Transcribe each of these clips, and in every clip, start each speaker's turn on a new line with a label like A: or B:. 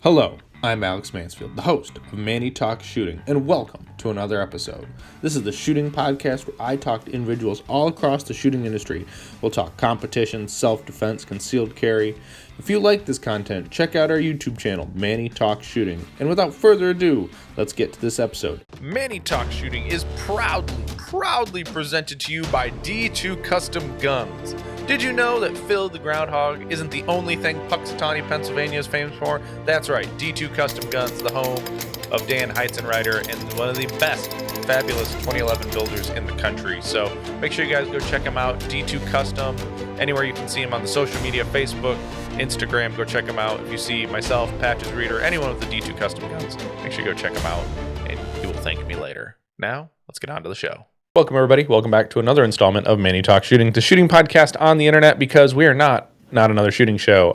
A: Hello, I'm Alex Mansfield, the host of Manny Talks Shooting, and welcome to another episode. This is the shooting podcast where I talk to individuals all across the shooting industry. We'll talk competition, self-defense, concealed carry. If you like this content, check out our YouTube channel, Manny Talks Shooting. And without further ado, let's get to this episode. Manny Talks Shooting is proudly presented to you by D2 Custom Guns. Did you know that Phil the Groundhog isn't the only thing Puxatawny, Pennsylvania is famous for? That's right, D2 Custom Guns, the home of Dan Heizenreiter and one of the best, fabulous 2011 builders in the country. So make sure you guys go check him out, D2 Custom, anywhere you can see him on the social media, Facebook, Instagram, go check him out. If you see myself, Patches Reader, anyone with the D2 Custom Guns, make sure you go check him out, and you will thank me later. Now, let's get on to the show. Welcome, everybody. Welcome back to another installment of Manny Talks Shooting, the shooting podcast on the internet, because we are not another shooting show.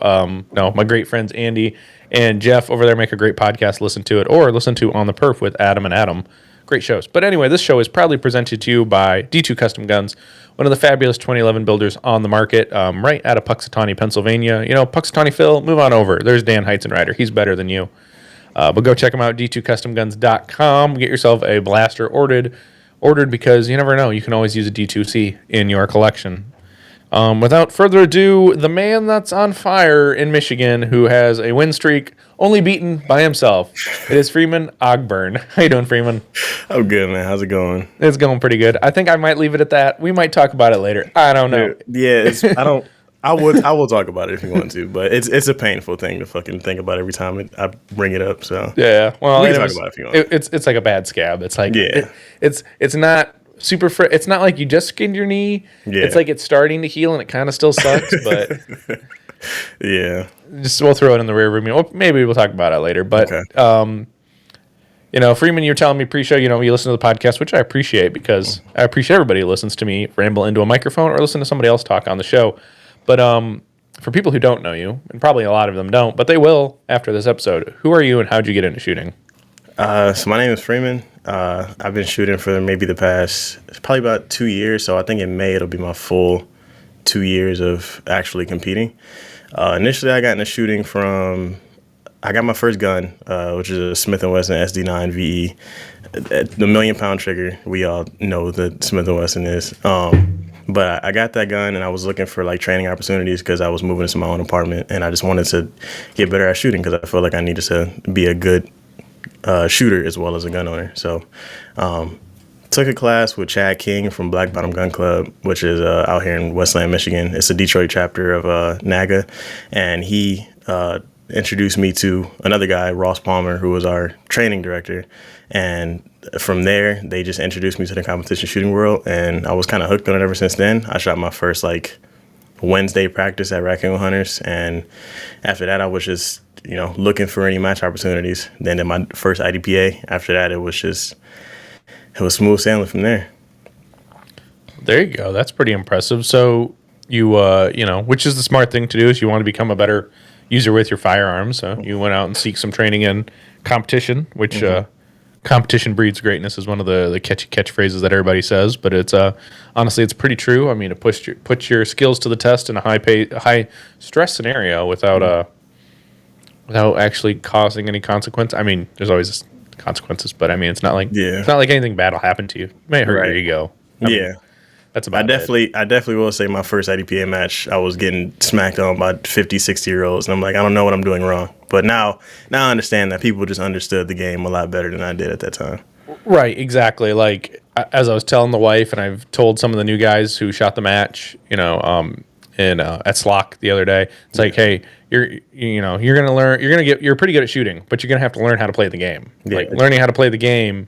A: No, my great friends Andy and Jeff over there make a great podcast. Listen to it, or listen to On the Perf with Adam and Adam. Great shows. But anyway, this show is proudly presented to you by D2 Custom Guns, one of the fabulous 2011 builders on the market, right out of Puxatawny, Pennsylvania. You know, Puxatawny Phil, move on over. There's Dan Heizenreiter. He's better than you. But go check him out, d2customguns.com. Get yourself a blaster ordered because you never know. You can always use a D2C in your collection. Without further ado, the man that's on fire in Michigan who has a win streak only beaten by himself. It is Freeman Ogburn. How you doing, Freeman?
B: I'm good, man. How's it going?
A: It's going pretty good. I think I might leave it at that. We might talk about it later. I don't know.
B: Yeah, I will talk about it if you want to, but it's a painful thing to fucking think about every time I bring it up. So
A: yeah, well,
B: we can talk about it if you want.
A: It's like a bad scab. It's like it's not super. It's not like you just skinned your knee. Yeah. It's like it's starting to heal and it kind of still sucks, but
B: yeah.
A: Just we'll throw it in the rear view. Well, maybe we'll talk about it later. But okay. You know, Freeman, you're telling me pre-show, you know, you listen to the podcast, which I appreciate because I appreciate everybody who listens to me ramble into a microphone or listen to somebody else talk on the show. But for people who don't know you, and probably a lot of them don't, but they will after this episode, who are you and how'd you get into shooting?
B: So my name is Freeman. I've been shooting for maybe the past, probably about 2 years. So I think in May it'll be my full 2 years of actually competing. Initially, I got into shooting I got my first gun, which is a Smith & Wesson SD9 VE. The million-pound trigger, we all know that Smith & Wesson is. But I got that gun, and I was looking for like training opportunities because I was moving into my own apartment, and I just wanted to get better at shooting because I felt like I needed to be a good shooter as well as a gun owner. So took a class with Chad King from Black Bottom Gun Club, which is out here in Westland, Michigan. It's a Detroit chapter of NAGA, and he introduced me to another guy, Ross Palmer, who was our training director. And from there, they just introduced me to the competition shooting world, and I was kind of hooked on it ever since then. I shot my first like Wednesday practice at Raccoon Hunters, and after that, I was just looking for any match opportunities. Then in my first IDPA. After that, it was smooth sailing from there.
A: There you go. That's pretty impressive. So you which is the smart thing to do is you want to become a better user with your firearms. So you went out and seek some training in competition, which competition breeds greatness is one of the catchy catchphrases that everybody says, but it's honestly it's pretty true. I mean, it puts your skills to the test in a high stress scenario without actually causing any consequence. I mean, there's always consequences, but I mean, it's not like anything bad will happen to you. It may hurt your ego. I mean, that's about it.
B: I definitely will say my first IDPA match, I was getting smacked on by 50, 60-year-olds, and I'm like, I don't know what I'm doing wrong. But now I understand that people just understood the game a lot better than I did at that time.
A: Right, exactly. Like, as I was telling the wife, and I've told some of the new guys who shot the match, at Slock the other day, it's like, hey, you're gonna learn, you're pretty good at shooting, but you're gonna have to learn how to play the game. Yeah. Like, learning how to play the game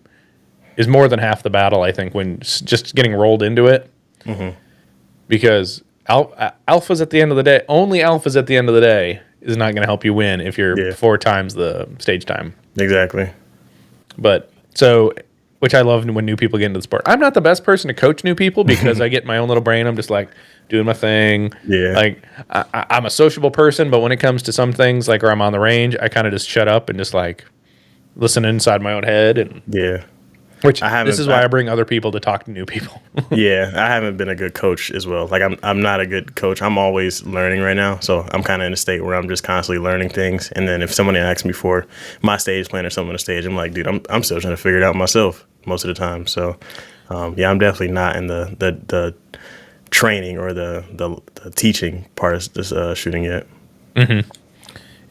A: is more than half the battle, I think, when just getting rolled into it. Mm-hmm. Because alphas at the end of the day, only alphas at the end of the day is not going to help you win if you're 4 times the stage time.
B: Exactly.
A: But so, which I love when new people get into the sport. I'm not the best person to coach new people because I get my own little brain. I'm just like doing my thing. Yeah. Like I'm a sociable person, but when it comes to some things, like, or I'm on the range, I kind of just shut up and just like listen inside my own head and Which
B: I haven't.
A: this is why I bring other people to talk to new people.
B: Yeah, I haven't been a good coach as well. Like I'm not a good coach. I'm always learning right now. So I'm kind of in a state where I'm just constantly learning things. And then if somebody asks me for my stage plan or something on the stage, I'm like, dude, I'm still trying to figure it out myself most of the time. So yeah, I'm definitely not in the training or the teaching part of this shooting yet.
A: Mm-hmm.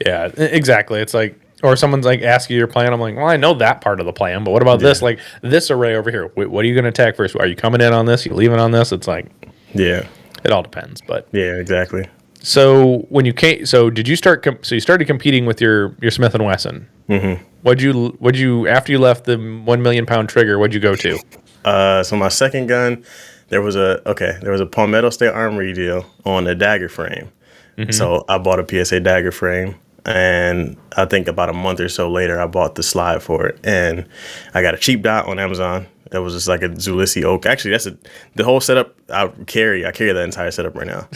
A: Yeah, exactly. It's like, or someone's like asking you your plan. I'm like, well, I know that part of the plan, but what about this? Like this array over here. What are you going to attack first? Are you coming in on this? You leaving on this? It's like,
B: yeah,
A: it all depends. But
B: yeah, exactly.
A: so when you came, so did you start? So you started competing with your Smith and Wesson.
B: Mm-hmm.
A: What'd you after you left the 1 million pound trigger? What'd you go to?
B: So my second gun, there was a Palmetto State Armory deal on a dagger frame. Mm-hmm. So I bought a PSA dagger frame. And I think about a month or so later, I bought the slide for it. And I got a cheap dot on Amazon. That was just like a Zulisi Oak. Actually, the whole setup I carry that entire setup right now.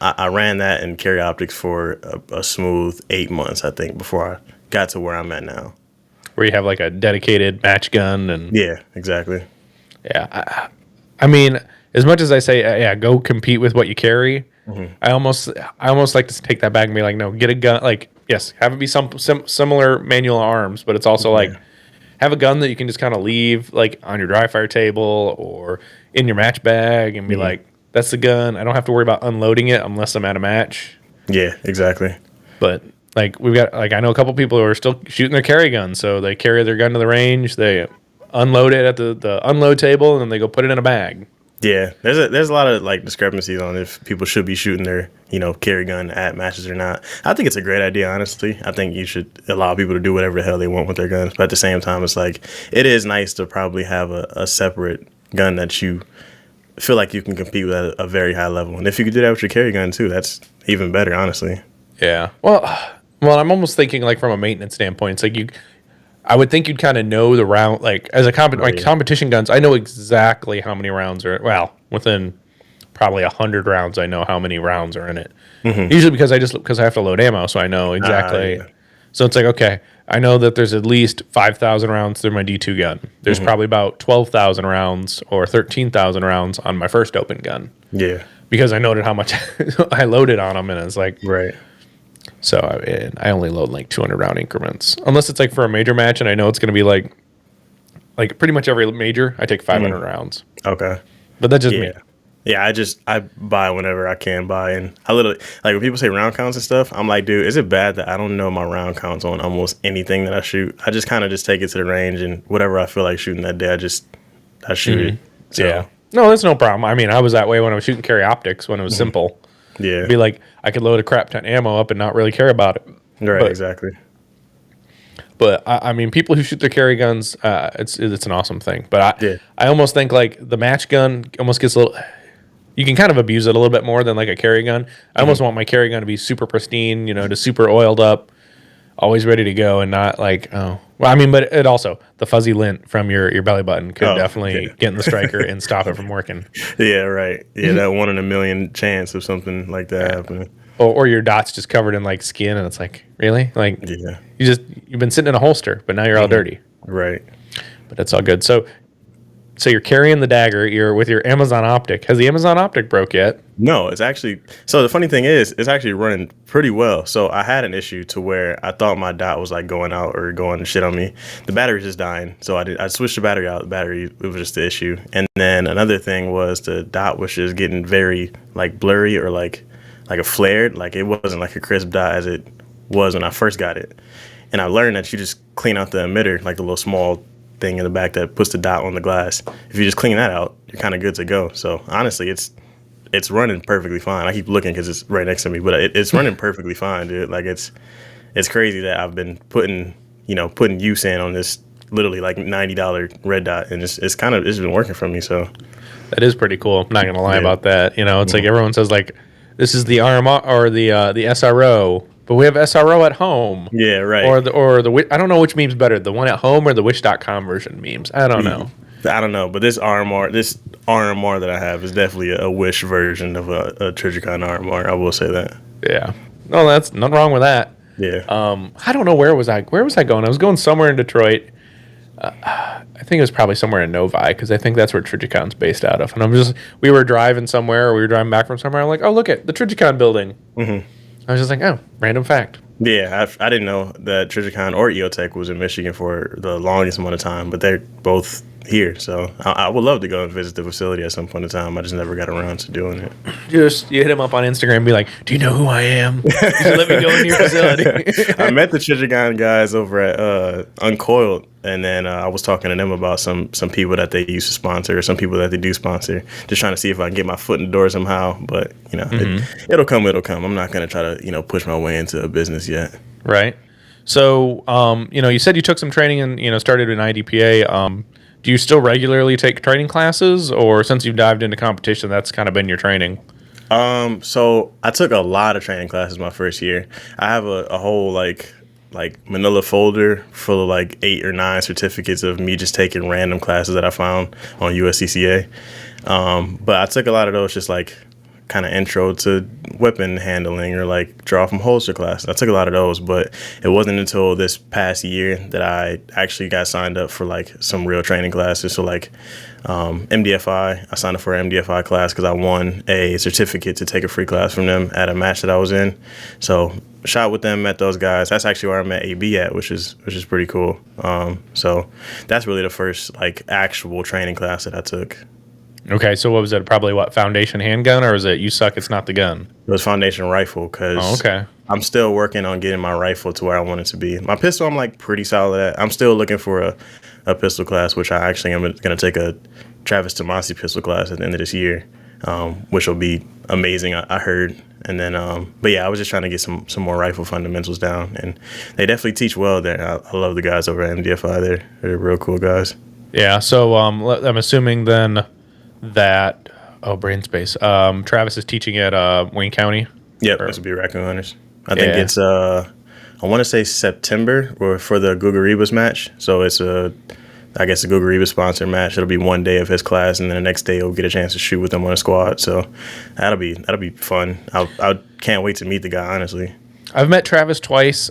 B: I ran that in carry optics for a smooth 8 months, I think, before I got to where I'm at now.
A: Where you have like a dedicated match gun and
B: yeah, exactly.
A: Yeah, I mean, as much as I say, yeah, go compete with what you carry. Mm-hmm. I almost like to take that back and be like, no, get a gun. Like, yes, have it be some similar manual arms, but it's also like have a gun that you can just kind of leave like on your dry fire table or in your match bag and be like, that's the gun. I don't have to worry about unloading it unless I'm at a match.
B: Yeah, exactly.
A: But like we've got like I know a couple people who are still shooting their carry gun, so they carry their gun to the range, they unload it at the unload table, and then they go put it in a bag.
B: Yeah, there's a lot of like discrepancies on if people should be shooting their carry gun at matches or not. I think it's a great idea, honestly. I think you should allow people to do whatever the hell they want with their guns, but at the same time, it's like it is nice to probably have a separate gun that you feel like you can compete with at a very high level. And if you could do that with your carry gun too, that's even better, honestly.
A: Yeah. Well, I'm almost thinking like from a maintenance standpoint, it's like I would think you'd kind of know the round, like as a competition guns, I know exactly how many rounds are, within probably 100 rounds, I know how many rounds are in it. Mm-hmm. Usually because I have to load ammo, so I know exactly. So it's like, okay, I know that there's at least 5,000 rounds through my D2 gun. There's probably about 12,000 rounds or 13,000 rounds on my first open gun.
B: Yeah.
A: Because I noted how much I loaded on them, and it's like,
B: right.
A: So I only load like 200 round increments, unless it's like for a major match, and I know it's going to be like pretty much every major. I take 500 rounds.
B: Okay,
A: but that's just me.
B: Yeah, I buy whenever I can buy, and I literally like when people say round counts and stuff. I'm like, dude, is it bad that I don't know my round counts on almost anything that I shoot? I just kind of just take it to the range, and whatever I feel like shooting that day, I shoot it. So.
A: Yeah, no, that's no problem. I mean, I was that way when I was shooting carry optics when it was simple.
B: Yeah.
A: It'd be like I could load a crap ton of ammo up and not really care about it.
B: Right, exactly.
A: But I mean, people who shoot their carry guns, it's an awesome thing. But I almost think like the match gun almost gets a little. You can kind of abuse it a little bit more than like a carry gun. I almost want my carry gun to be super pristine, just super oiled up, always ready to go, and not like Well, I mean, but it also the fuzzy lint from your belly button could definitely get in the striker and stop it from working.
B: Yeah, right. Yeah, that 1 in a million chance of something like that happening.
A: Or your dot's just covered in like skin, and it's like, really? Like, you've been sitting in a holster, but now you're all dirty.
B: Right.
A: But it's all good. So you're carrying the dagger. You're with your Amazon optic. Has the Amazon optic broke yet?
B: No, it's actually. So the funny thing is, it's actually running pretty well. So I had an issue to where I thought my dot was like going out or going to shit on me. The battery's just dying. So I switched the battery out. The battery, it was just the issue. And then another thing was the dot was just getting very like blurry or like a flared. Like it wasn't like a crisp dot as it was when I first got it. And I learned that you just clean out the emitter, like the little small thing in the back that puts the dot on the glass. If you just clean that out, you're kind of good to go. So honestly, it's running perfectly fine. I keep looking because it's right next to me, but it's running perfectly fine, dude. Like it's crazy that I've been putting use in on this literally like $90 red dot, and it's been working for me. So
A: that is pretty cool. I'm not gonna lie about that. It's like everyone says like this is the RMR or the SRO. But we have SRO at home.
B: Yeah, right.
A: Or the I don't know which meme's better, the one at home or the wish.com version memes. I don't know.
B: I don't know, but this RMR that I have is definitely a Wish version of a Trijicon RMR. I will say that.
A: Yeah. No, that's nothing wrong with that.
B: Yeah.
A: I don't know where was I going. I was going somewhere in Detroit.
C: I think it was probably somewhere in Novi, because I think that's where Trigicon's based out of. And we were driving somewhere, or we were driving back from somewhere. I'm like, oh, look at the Trigicon building. Mm-hmm. I was just like, oh, random fact.
B: Yeah, I didn't know that Trigicon or EOTech was in Michigan for the longest amount of time, but they're both here. So I would love to go and visit the facility at some point in time. I just never got around to doing it.
C: You hit him up on Instagram and be like, do you know who I am? You should let me go into your facility.
B: I met the Trigicon guys over at Uncoiled, and then I was talking to them about some people that they used to sponsor, or some people that they do sponsor, just trying to see if I can get my foot in the door somehow. But, it'll come. I'm not going to try to, push my way into a business yet.
C: Right. So, you said you took some training and, started in IDPA. Do you still regularly take training classes, or since you've dived into competition, that's kind of been your training?
B: So I took a lot of training classes my first year. I have a whole like manila folder full of like 8 or 9 certificates of me just taking random classes that I found on USCCA. But I took a lot of those just like kind of intro to weapon handling or like draw from holster class. I took a lot of those, but it wasn't until this past year that I actually got signed up for like some real training classes. So like MDFI, I signed up for an MDFI class because I won a certificate to take a free class from them at a match that I was in. So shot with them, met those guys. That's actually where I met AB at, which is pretty cool. So that's really the first like actual training class that I took.
C: Okay, so what was it? Probably foundation handgun, or is it you suck, it's not the gun?
B: It was foundation rifle, because I'm still working on getting my rifle to where I want it to be. My pistol, I'm like pretty solid at. I'm still looking for a pistol class, which I actually am going to take a Travis Tomasi pistol class at the end of this year, which will be amazing, I heard. And then, but yeah, I was just trying to get some more rifle fundamentals down, and they definitely teach well there. I love the guys over at MDFI. They're real cool guys.
C: Yeah, so I'm assuming then that brain space. Travis is teaching at Wayne County.
B: Yep, this will be Raccoon Hunters. I think it's I want to say September, or for the Gugaribas match. So it's I guess a Gugaribas sponsored match. It'll be one day of his class, and then the next day he'll get a chance to shoot with them on a squad. So that'll be fun. I can't wait to meet the guy, honestly.
C: I've met Travis twice.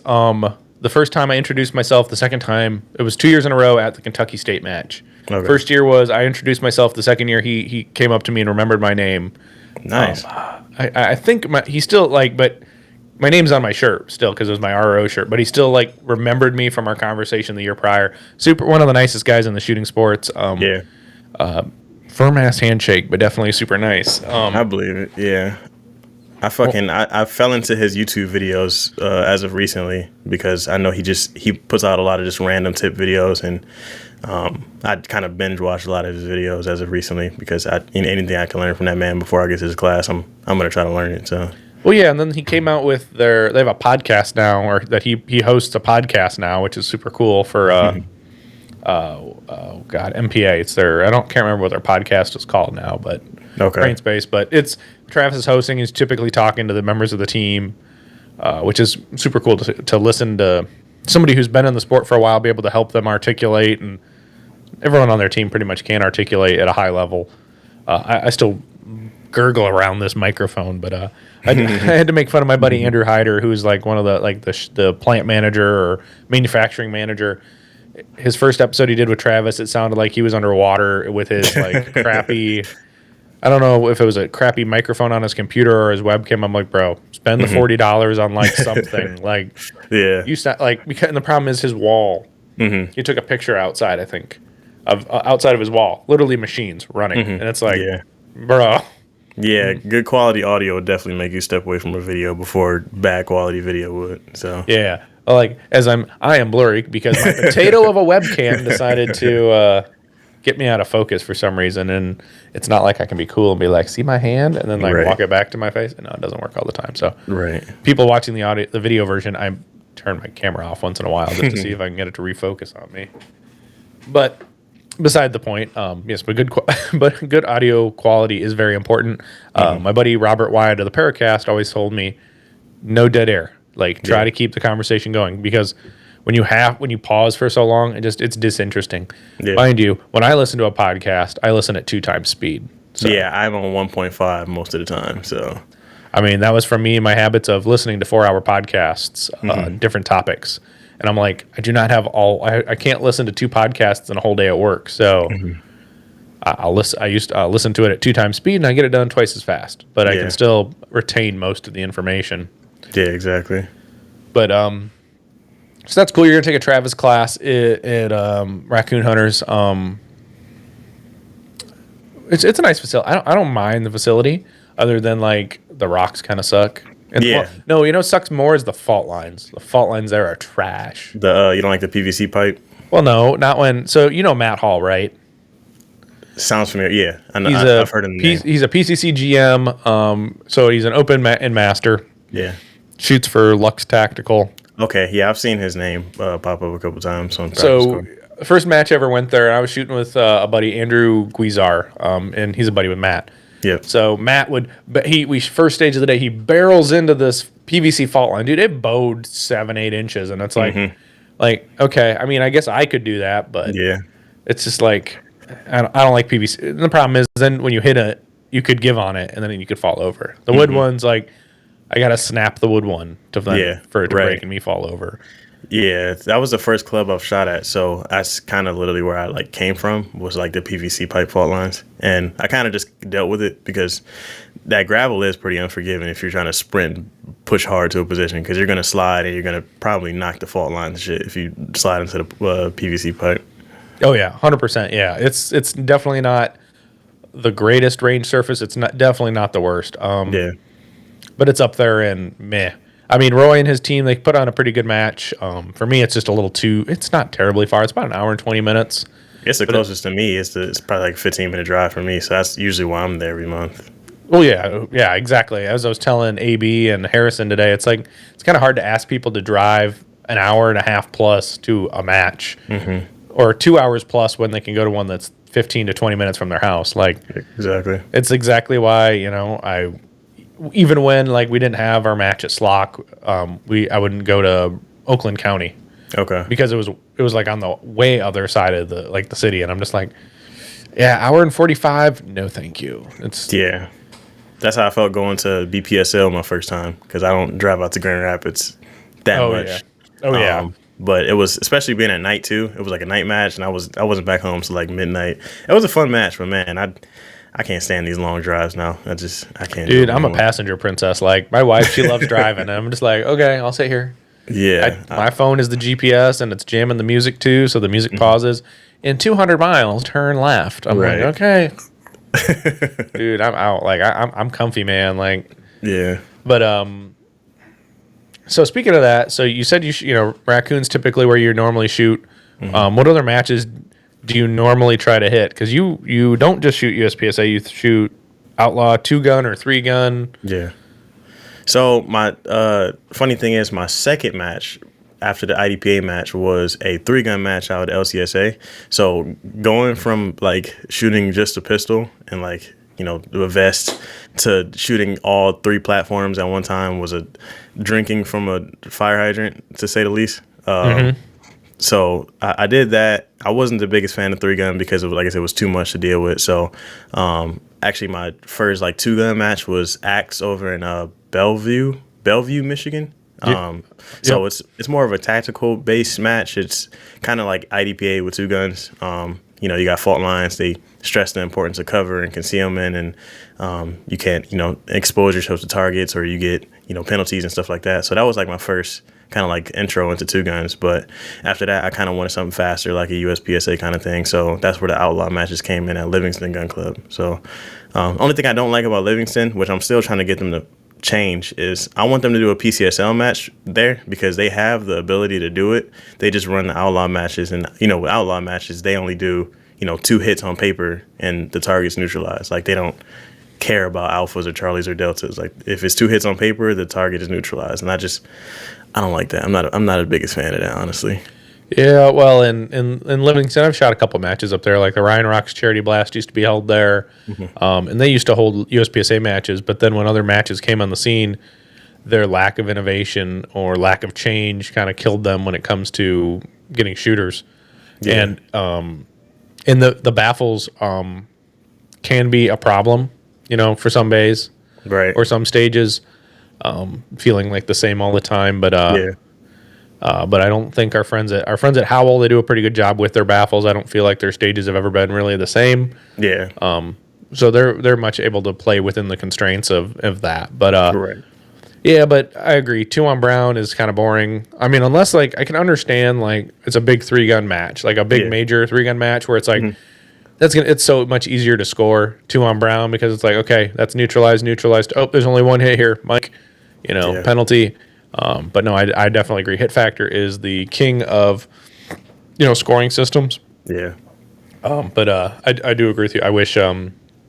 C: The first time I introduced myself. The second time, it was 2 years in a row at the Kentucky State match. Okay. First year was I introduced myself. The second year he came up to me and remembered my name.
B: Nice.
C: I think he still but my name's on my shirt still because it was my RO shirt. But he still remembered me from our conversation the year prior. One of the nicest guys in the shooting sports. Firm ass handshake, but definitely super nice.
B: I believe it. Yeah. I fell into his YouTube videos as of recently, because I know he puts out a lot of just random tip videos, and I kind of binge watched a lot of his videos as of recently, because anything I can learn from that man before I get to his class, I'm gonna try to learn it. So.
C: Well, yeah, and then he came out with they have a podcast now, or that he hosts a podcast now, which is super cool for MPA. It's can't remember what their podcast is called now, but Brain Space. But it's Travis is hosting. He's typically talking to the members of the team, which is super cool to listen to somebody who's been in the sport for a while, be able to help them articulate, and everyone on their team pretty much can articulate at a high level. I still gurgle around this microphone, but I had to make fun of my buddy Andrew Hyder, who's one of the plant manager or manufacturing manager. His first episode he did with Travis, it sounded like he was underwater with his crappy. I don't know if it was a crappy microphone on his computer or his webcam. I'm like, bro, spend the $40 on something.
B: Yeah.
C: You start because the problem is his wall. Mm-hmm. He took a picture outside, I think, of outside of his wall, literally machines running, and it's bro.
B: Yeah, good quality audio would definitely make you step away from a video before bad quality video would. So
C: yeah, I am blurry because my potato of a webcam decided to get me out of focus for some reason, and it's not like I can be cool and be like, see my hand, and then walk it back to my face. No, it doesn't work all the time. So people watching the video version, I turn my camera off once in a while just to see if I can get it to refocus on me. But beside the point, yes, but good audio quality is very important. My buddy Robert Wyatt of the Paracast always told me, no dead air. Try to keep the conversation going, because when you pause for so long, it's disinteresting. Yeah. Mind you, when I listen to a podcast, I listen at 2 times speed. So,
B: yeah, I'm on 1.5 most of the time. So,
C: I mean, that was from me and my habits of listening to 4-hour podcasts, different topics. And I'm like, I do not have I can't listen to 2 podcasts in a whole day at work. So I'll listen. I used to listen to it at 2 times speed, and I get it done twice as fast. But I can still retain most of the information.
B: Yeah, exactly.
C: But so that's cool. You're gonna take a Travis class at Raccoon Hunters. It's a nice facility. I don't mind the facility, other than like the rocks kind of suck. And no, what sucks more is the fault lines. The fault lines there are trash.
B: You don't like the PVC pipe?
C: Well, no, not when. So Matt Hall, right?
B: Sounds familiar. Yeah, I know. I've heard of him.
C: He's a PCC GM. So he's an open and master.
B: Yeah.
C: Shoots for Lux Tactical.
B: Okay. Yeah, I've seen his name pop up a couple times.
C: So first match I ever went there, and I was shooting with a buddy, Andrew Guizar, and he's a buddy with Matt.
B: Yeah.
C: So Matt we first stage of the day, he barrels into this PVC fault line, dude. It bowed 7-8 inches, and it's like okay. I mean, I guess I could do that, but it's just like. I don't like PVC. The problem is then when you hit it, you could give on it, and then you could fall over. The wood one's like, I got to snap the wood one for it to break and me fall over.
B: Yeah, that was the first club I've shot at, so that's kind of literally where I came from, was like the PVC pipe fault lines. And I kind of just dealt with it because that gravel is pretty unforgiving if you're trying to sprint and push hard to a position, because you're going to slide and you're going to probably knock the fault line and shit if you slide into the PVC pipe.
C: Oh yeah, 100%. Yeah, it's definitely not the greatest range surface. It's definitely not the worst. But it's up there and meh. I mean, Roy and his team, they put on a pretty good match. For me, it's just a little too. It's not terribly far. It's about an hour and 20 minutes.
B: It's the closest to me. It's probably like a 15-minute drive for me. So that's usually why I'm there every month.
C: Well, yeah, exactly. As I was telling AB and Harrison today, it's like it's kind of hard to ask people to drive an hour and a half plus to a match. Or 2 hours plus when they can go to one that's 15 to 20 minutes from their house. Like,
B: exactly.
C: It's exactly why, even when we didn't have our match at Slock, I wouldn't go to Oakland County.
B: Okay.
C: Because it was like on the way other side of the city, and I'm just like, yeah, hour and 45, no thank you.
B: That's how I felt going to BPSL my first time, because I don't drive out to Grand Rapids that much.
C: Yeah.
B: But it was, especially being at night too, it was like a night match, and I wasn't back home till like midnight. It was a fun match, but man, I can't stand these long drives now. I can't.
C: Dude, I'm a passenger princess. Like, my wife, she loves driving. I'm just like, okay, I'll sit here.
B: Yeah.
C: My phone is the GPS, and it's jamming the music too, so the music pauses. In 200 miles, turn left. I'm like, okay. Dude, I'm out. Like, I'm comfy, man. Like,
B: yeah.
C: But so speaking of that, so you said Raccoon's typically where you normally shoot. What other matches do you normally try to hit? Because you don't just shoot USPSA, you shoot Outlaw 2-gun or 3-gun.
B: Yeah. So my funny thing is, my second match after the IDPA match was a 3-gun match out at LCSA. So going from shooting just a pistol and a vest to shooting all 3 platforms at one time was a drinking from a fire hydrant, to say the least. So I did that. I wasn't the biggest fan of 3-gun because of, like I said, it was too much to deal with. So actually my first 2-gun match was Axe over in Bellevue, Michigan. So it's more of a tactical based match. It's kind of like IDPA with 2 guns. You got fault lines. They stress the importance of cover and concealment, and you can't, expose yourself to targets, or you get, penalties and stuff like that. So that was my first kind of intro into 2 guns. But after that, I kind of wanted something faster, like a USPSA kind of thing. So that's where the Outlaw matches came in at Livingston Gun Club. So only thing I don't like about Livingston, which I'm still trying to get them to change, is I want them to do a PCSL match there, because they have the ability to do it. They just run the Outlaw matches, and with Outlaw matches, they only do 2 hits on paper and the target's neutralized. They don't care about alphas or charlies or deltas. If it's 2 hits on paper, the target is neutralized, and I don't like that. I'm not the biggest fan of that, honestly.
C: Yeah, well, in Livingston, I've shot a couple matches up there. Like the Ryan Rocks Charity Blast used to be held there, and they used to hold USPSA matches. But then when other matches came on the scene, their lack of innovation or lack of change kind of killed them when it comes to getting shooters. Yeah. And the baffles can be a problem, for some bays,
B: right,
C: or some stages, feeling like the same all the time. But But I don't think our friends at Howell, they do a pretty good job with their baffles. I don't feel like their stages have ever been really the same.
B: Yeah.
C: So they're much able to play within the constraints of that. But
B: Correct.
C: yeah, but I agree. 2 on Brown is kind of boring. I mean, unless like I can understand like it's a big 3-gun match, like a big major 3-gun match where it's like it's so much easier to score 2 on Brown because it's like, okay, that's neutralized. Oh, there's only one hit here, Mike. Penalty. But no, I definitely agree. Hit factor is the king of scoring systems.
B: Yeah.
C: But I do agree with you. I wish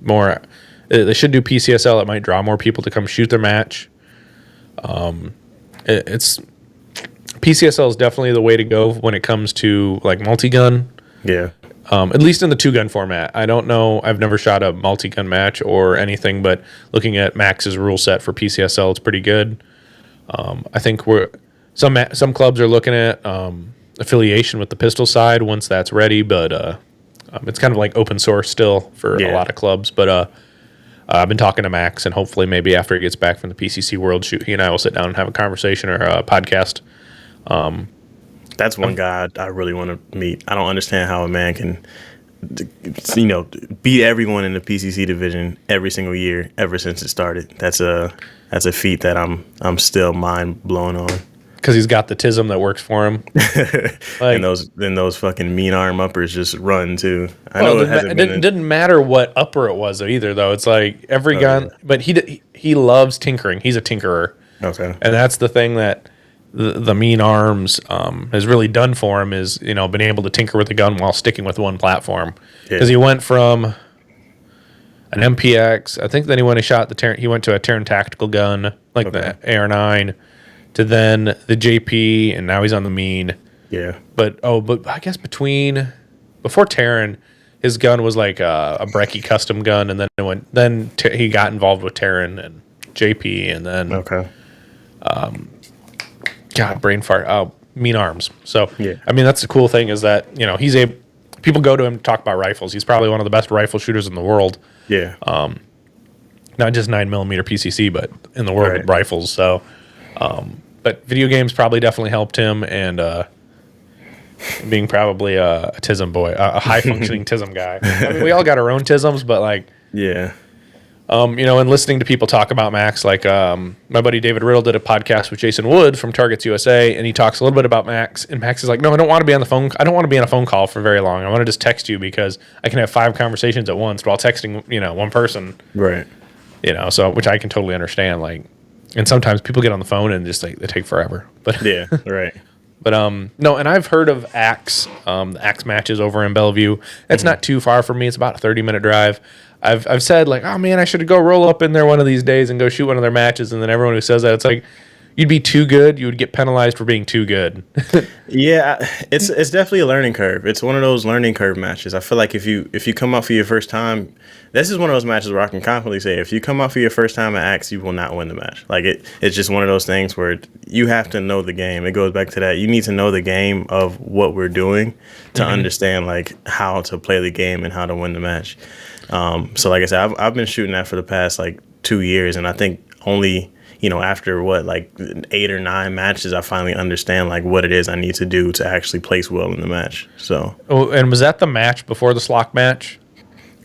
C: more. They should do PCSL. It might draw more people to come shoot their match. It's PCSL is definitely the way to go when it comes to like multi-gun.
B: Yeah.
C: At least in the 2-gun format. I don't know. I've never shot a multi-gun match or anything, but looking at Max's rule set for PCSL, it's pretty good. I think some clubs are looking at affiliation with the pistol side once that's ready, but it's kind of like open source still for a lot of clubs. But I've been talking to Max, and hopefully maybe after he gets back from the PCC World Shoot, he and I will sit down and have a conversation or a podcast.
B: That's one guy I really want to meet. I don't understand how a man can, beat everyone in the PCC division every single year ever since it started. That's a feat that I'm still mind blown on.
C: Because he's got the TISM that works for him.
B: Like, and those fucking mean arm uppers just run too. I know
C: it didn't matter what upper it was either, though. It's like every gun, yeah. But he loves tinkering. He's a tinkerer. Okay, and that's the thing that the mean arms has really done for him is been able to tinker with the gun while sticking with one platform. Because he went from an MPX, I think then he went to a Terran tactical gun like the AR-9. To then the JP, and now he's on the mean.
B: Yeah.
C: But I guess before Terran, his gun was like a Brecky custom gun, and then he got involved with Terran and JP, and then God, brain fart. Oh, mean arms. So I mean, that's the cool thing is that people go to him to talk about rifles. He's probably one of the best rifle shooters in the world.
B: Yeah.
C: Not just 9mm PCC, but in the world of rifles. So. But video games probably definitely helped him, and being probably a TISM boy, a high-functioning TISM guy. I mean, we all got our own TISMs, but like, and listening to people talk about Max, like my buddy David Riddle did a podcast with Jason Wood from Targets USA, and he talks a little bit about Max, and Max is like, no, I don't want to be on the phone. I don't want to be on a phone call for very long. I want to just text you because I can have 5 conversations at once while texting, one person.
B: Right.
C: So which I can totally understand, like. And sometimes people get on the phone and just like they take forever. But
B: yeah, right.
C: But no, and I've heard of Axe, the Axe matches over in Bellevue. It's not too far from me. It's about a 30-minute drive. I've said like, oh man, I should go roll up in there one of these days and go shoot one of their matches. And then everyone who says that, it's like, you'd be too good. You would get penalized for being too good.
B: Yeah, it's definitely a learning curve. It's one of those learning curve matches. I feel like if you come out for your first time, this is one of those matches where I can confidently say if you come out for your first time at Axe, you will not win the match. Like it's just one of those things where you have to know the game. It goes back to that. You need to know the game of what we're doing to understand like how to play the game and how to win the match. So like I said, I've been shooting that for the past like 2 years, and I think only after like 8 or 9 matches, I finally understand like what it is I need to do to actually place well in the match. So. Oh,
C: and was that the match before the Slock match?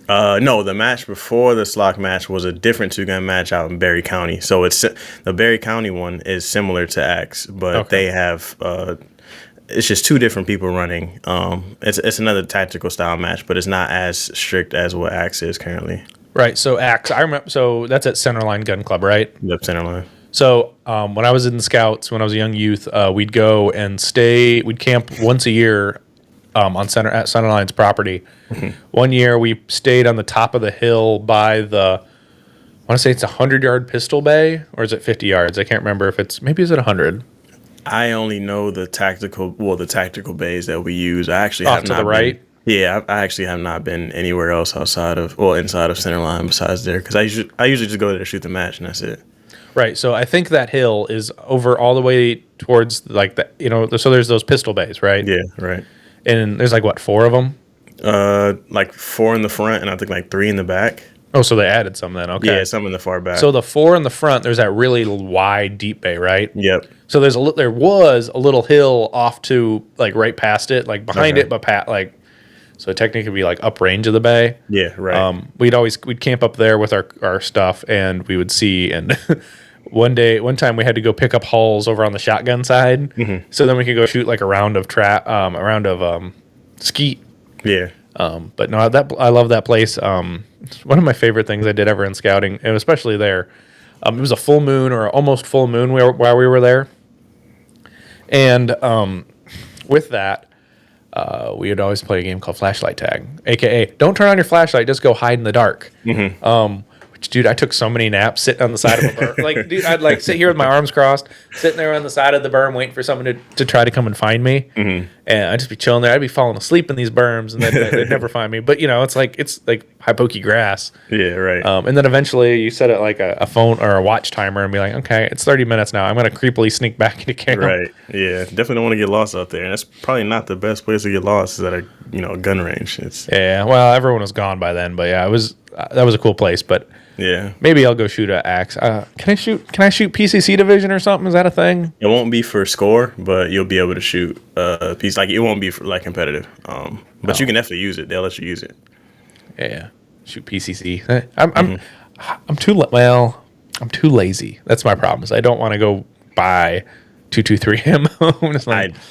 B: No, the match before the Slock match was a different 2-gun match out in Berry County. So the Berry County one is similar to Axe, but they have it's just 2 different people running. It's another tactical style match, but it's not as strict as what Axe is currently.
C: Right. So Axe, I remember. So that's at Centerline Gun Club, right?
B: Yep, Centerline.
C: So when I was in the Scouts, when I was a young youth, we'd go and we'd camp once a year at Centerline's property. One year we stayed on the top of the hill by I want to say it's a 100-yard pistol bay, or is it 50 yards? I can't remember if is it 100.
B: I only know the tactical bays that we use. I actually
C: have not to the right.
B: Yeah, I actually have not been anywhere else inside of Centerline besides there, because I usually just go there to shoot the match and that's it.
C: Right. So I think that hill is over all the way towards like so there's those pistol bays, right?
B: Yeah, right.
C: And there's like what, 4 of them?
B: Like 4 in the front and I think like 3 in the back.
C: Oh, so they added some then. Okay.
B: Yeah, some in the far back.
C: So the 4 in the front, there's that really wide deep bay, right?
B: Yep.
C: So there was a little hill off to like right past it, like behind it, but so it technically could be like uprange of the bay.
B: Yeah, right.
C: We'd camp up there with our stuff, and we would see. And one time we had to go pick up hulls over on the shotgun side, so then we could go shoot like a round of skeet.
B: Yeah.
C: But no, I love that place. It's one of my favorite things I did ever in scouting, and especially there. It was a full moon or almost full moon while we were there, and with that, we would always play a game called flashlight tag, aka don't turn on your flashlight, just go hide in the dark. Which, dude, I took so many naps sitting on the side of a berm. Like, dude, I'd like sit here with my arms crossed, sitting there on the side of the berm, waiting for someone to try to come and find me. And I'd just be chilling there. I'd be falling asleep in these berms, and then they'd never find me. But it's like high pokey grass.
B: Yeah, right.
C: And then eventually you set it like a phone or a watch timer and be like, okay, it's 30 minutes now. I'm going to creepily sneak back into camp.
B: Right. Yeah. Definitely don't want to get lost out there. And that's probably not the best place to get lost is at a gun range.
C: Yeah. Well, everyone was gone by then, but yeah, that was a cool place. But
B: yeah,
C: maybe I'll go shoot an axe. Can I shoot PCC division or something? Is that a thing?
B: It won't be for score, but you'll be able to shoot a piece. Like, it won't be for like competitive. But you can definitely use it. They'll let you use it.
C: Yeah. Shoot PCC. I'm too lazy. That's my problem. Is I don't want to go buy 223 ammo.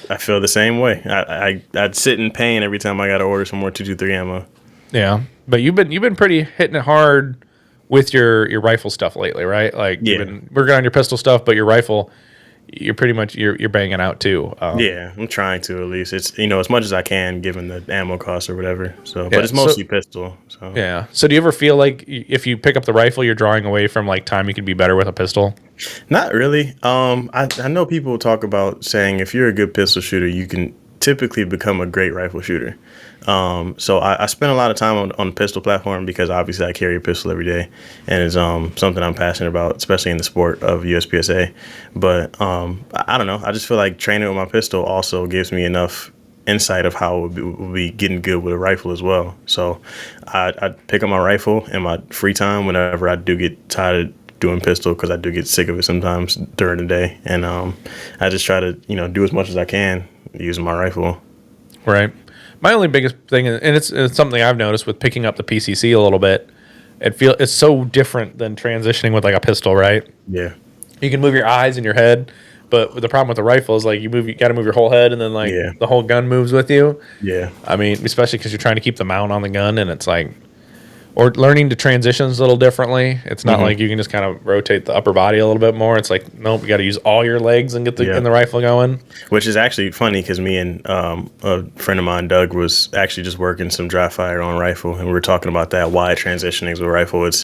B: I feel the same way. I'd sit in pain every time I got to order some more 223 ammo.
C: Yeah, but you've been pretty hitting it hard with your rifle stuff lately, right? Like,
B: yeah.
C: You've been working on your pistol stuff, but your rifle, you're pretty much you're banging out too.
B: Yeah, I'm trying to at least. It's as much as I can given the ammo cost or whatever. So, but it's mostly pistol. So
C: yeah. So do you ever feel like if you pick up the rifle, you're drawing away from like time you could be better with a pistol?
B: Not really. I know people talk about saying if you're a good pistol shooter, you can typically become a great rifle shooter. So I spend a lot of time on the pistol platform because obviously I carry a pistol every day, and it's something I'm passionate about, especially in the sport of USPSA. But I don't know. I just feel like training with my pistol also gives me enough insight of how it would be getting good with a rifle as well. So I pick up my rifle in my free time whenever I do get tired of doing pistol, because I do get sick of it sometimes during the day, and I just try to do as much as I can using my rifle.
C: Right. My only biggest thing, and it's something I've noticed with picking up the PCC a little bit, it's so different than transitioning with like a pistol, right?
B: Yeah.
C: You can move your eyes and your head, but the problem with the rifle is like you got to move your whole head, and then like the whole gun moves with you.
B: Yeah.
C: I mean, especially because you're trying to keep the mount on the gun, and it's like, or learning to transitions a little differently. It's not like you can just kind of rotate the upper body a little bit more. It's like, nope, you got to use all your legs and get the rifle going. Which
B: is actually funny because me and a friend of mine, Doug, was actually just working some dry fire on rifle, and we were talking about that, why transitioning with rifle. It's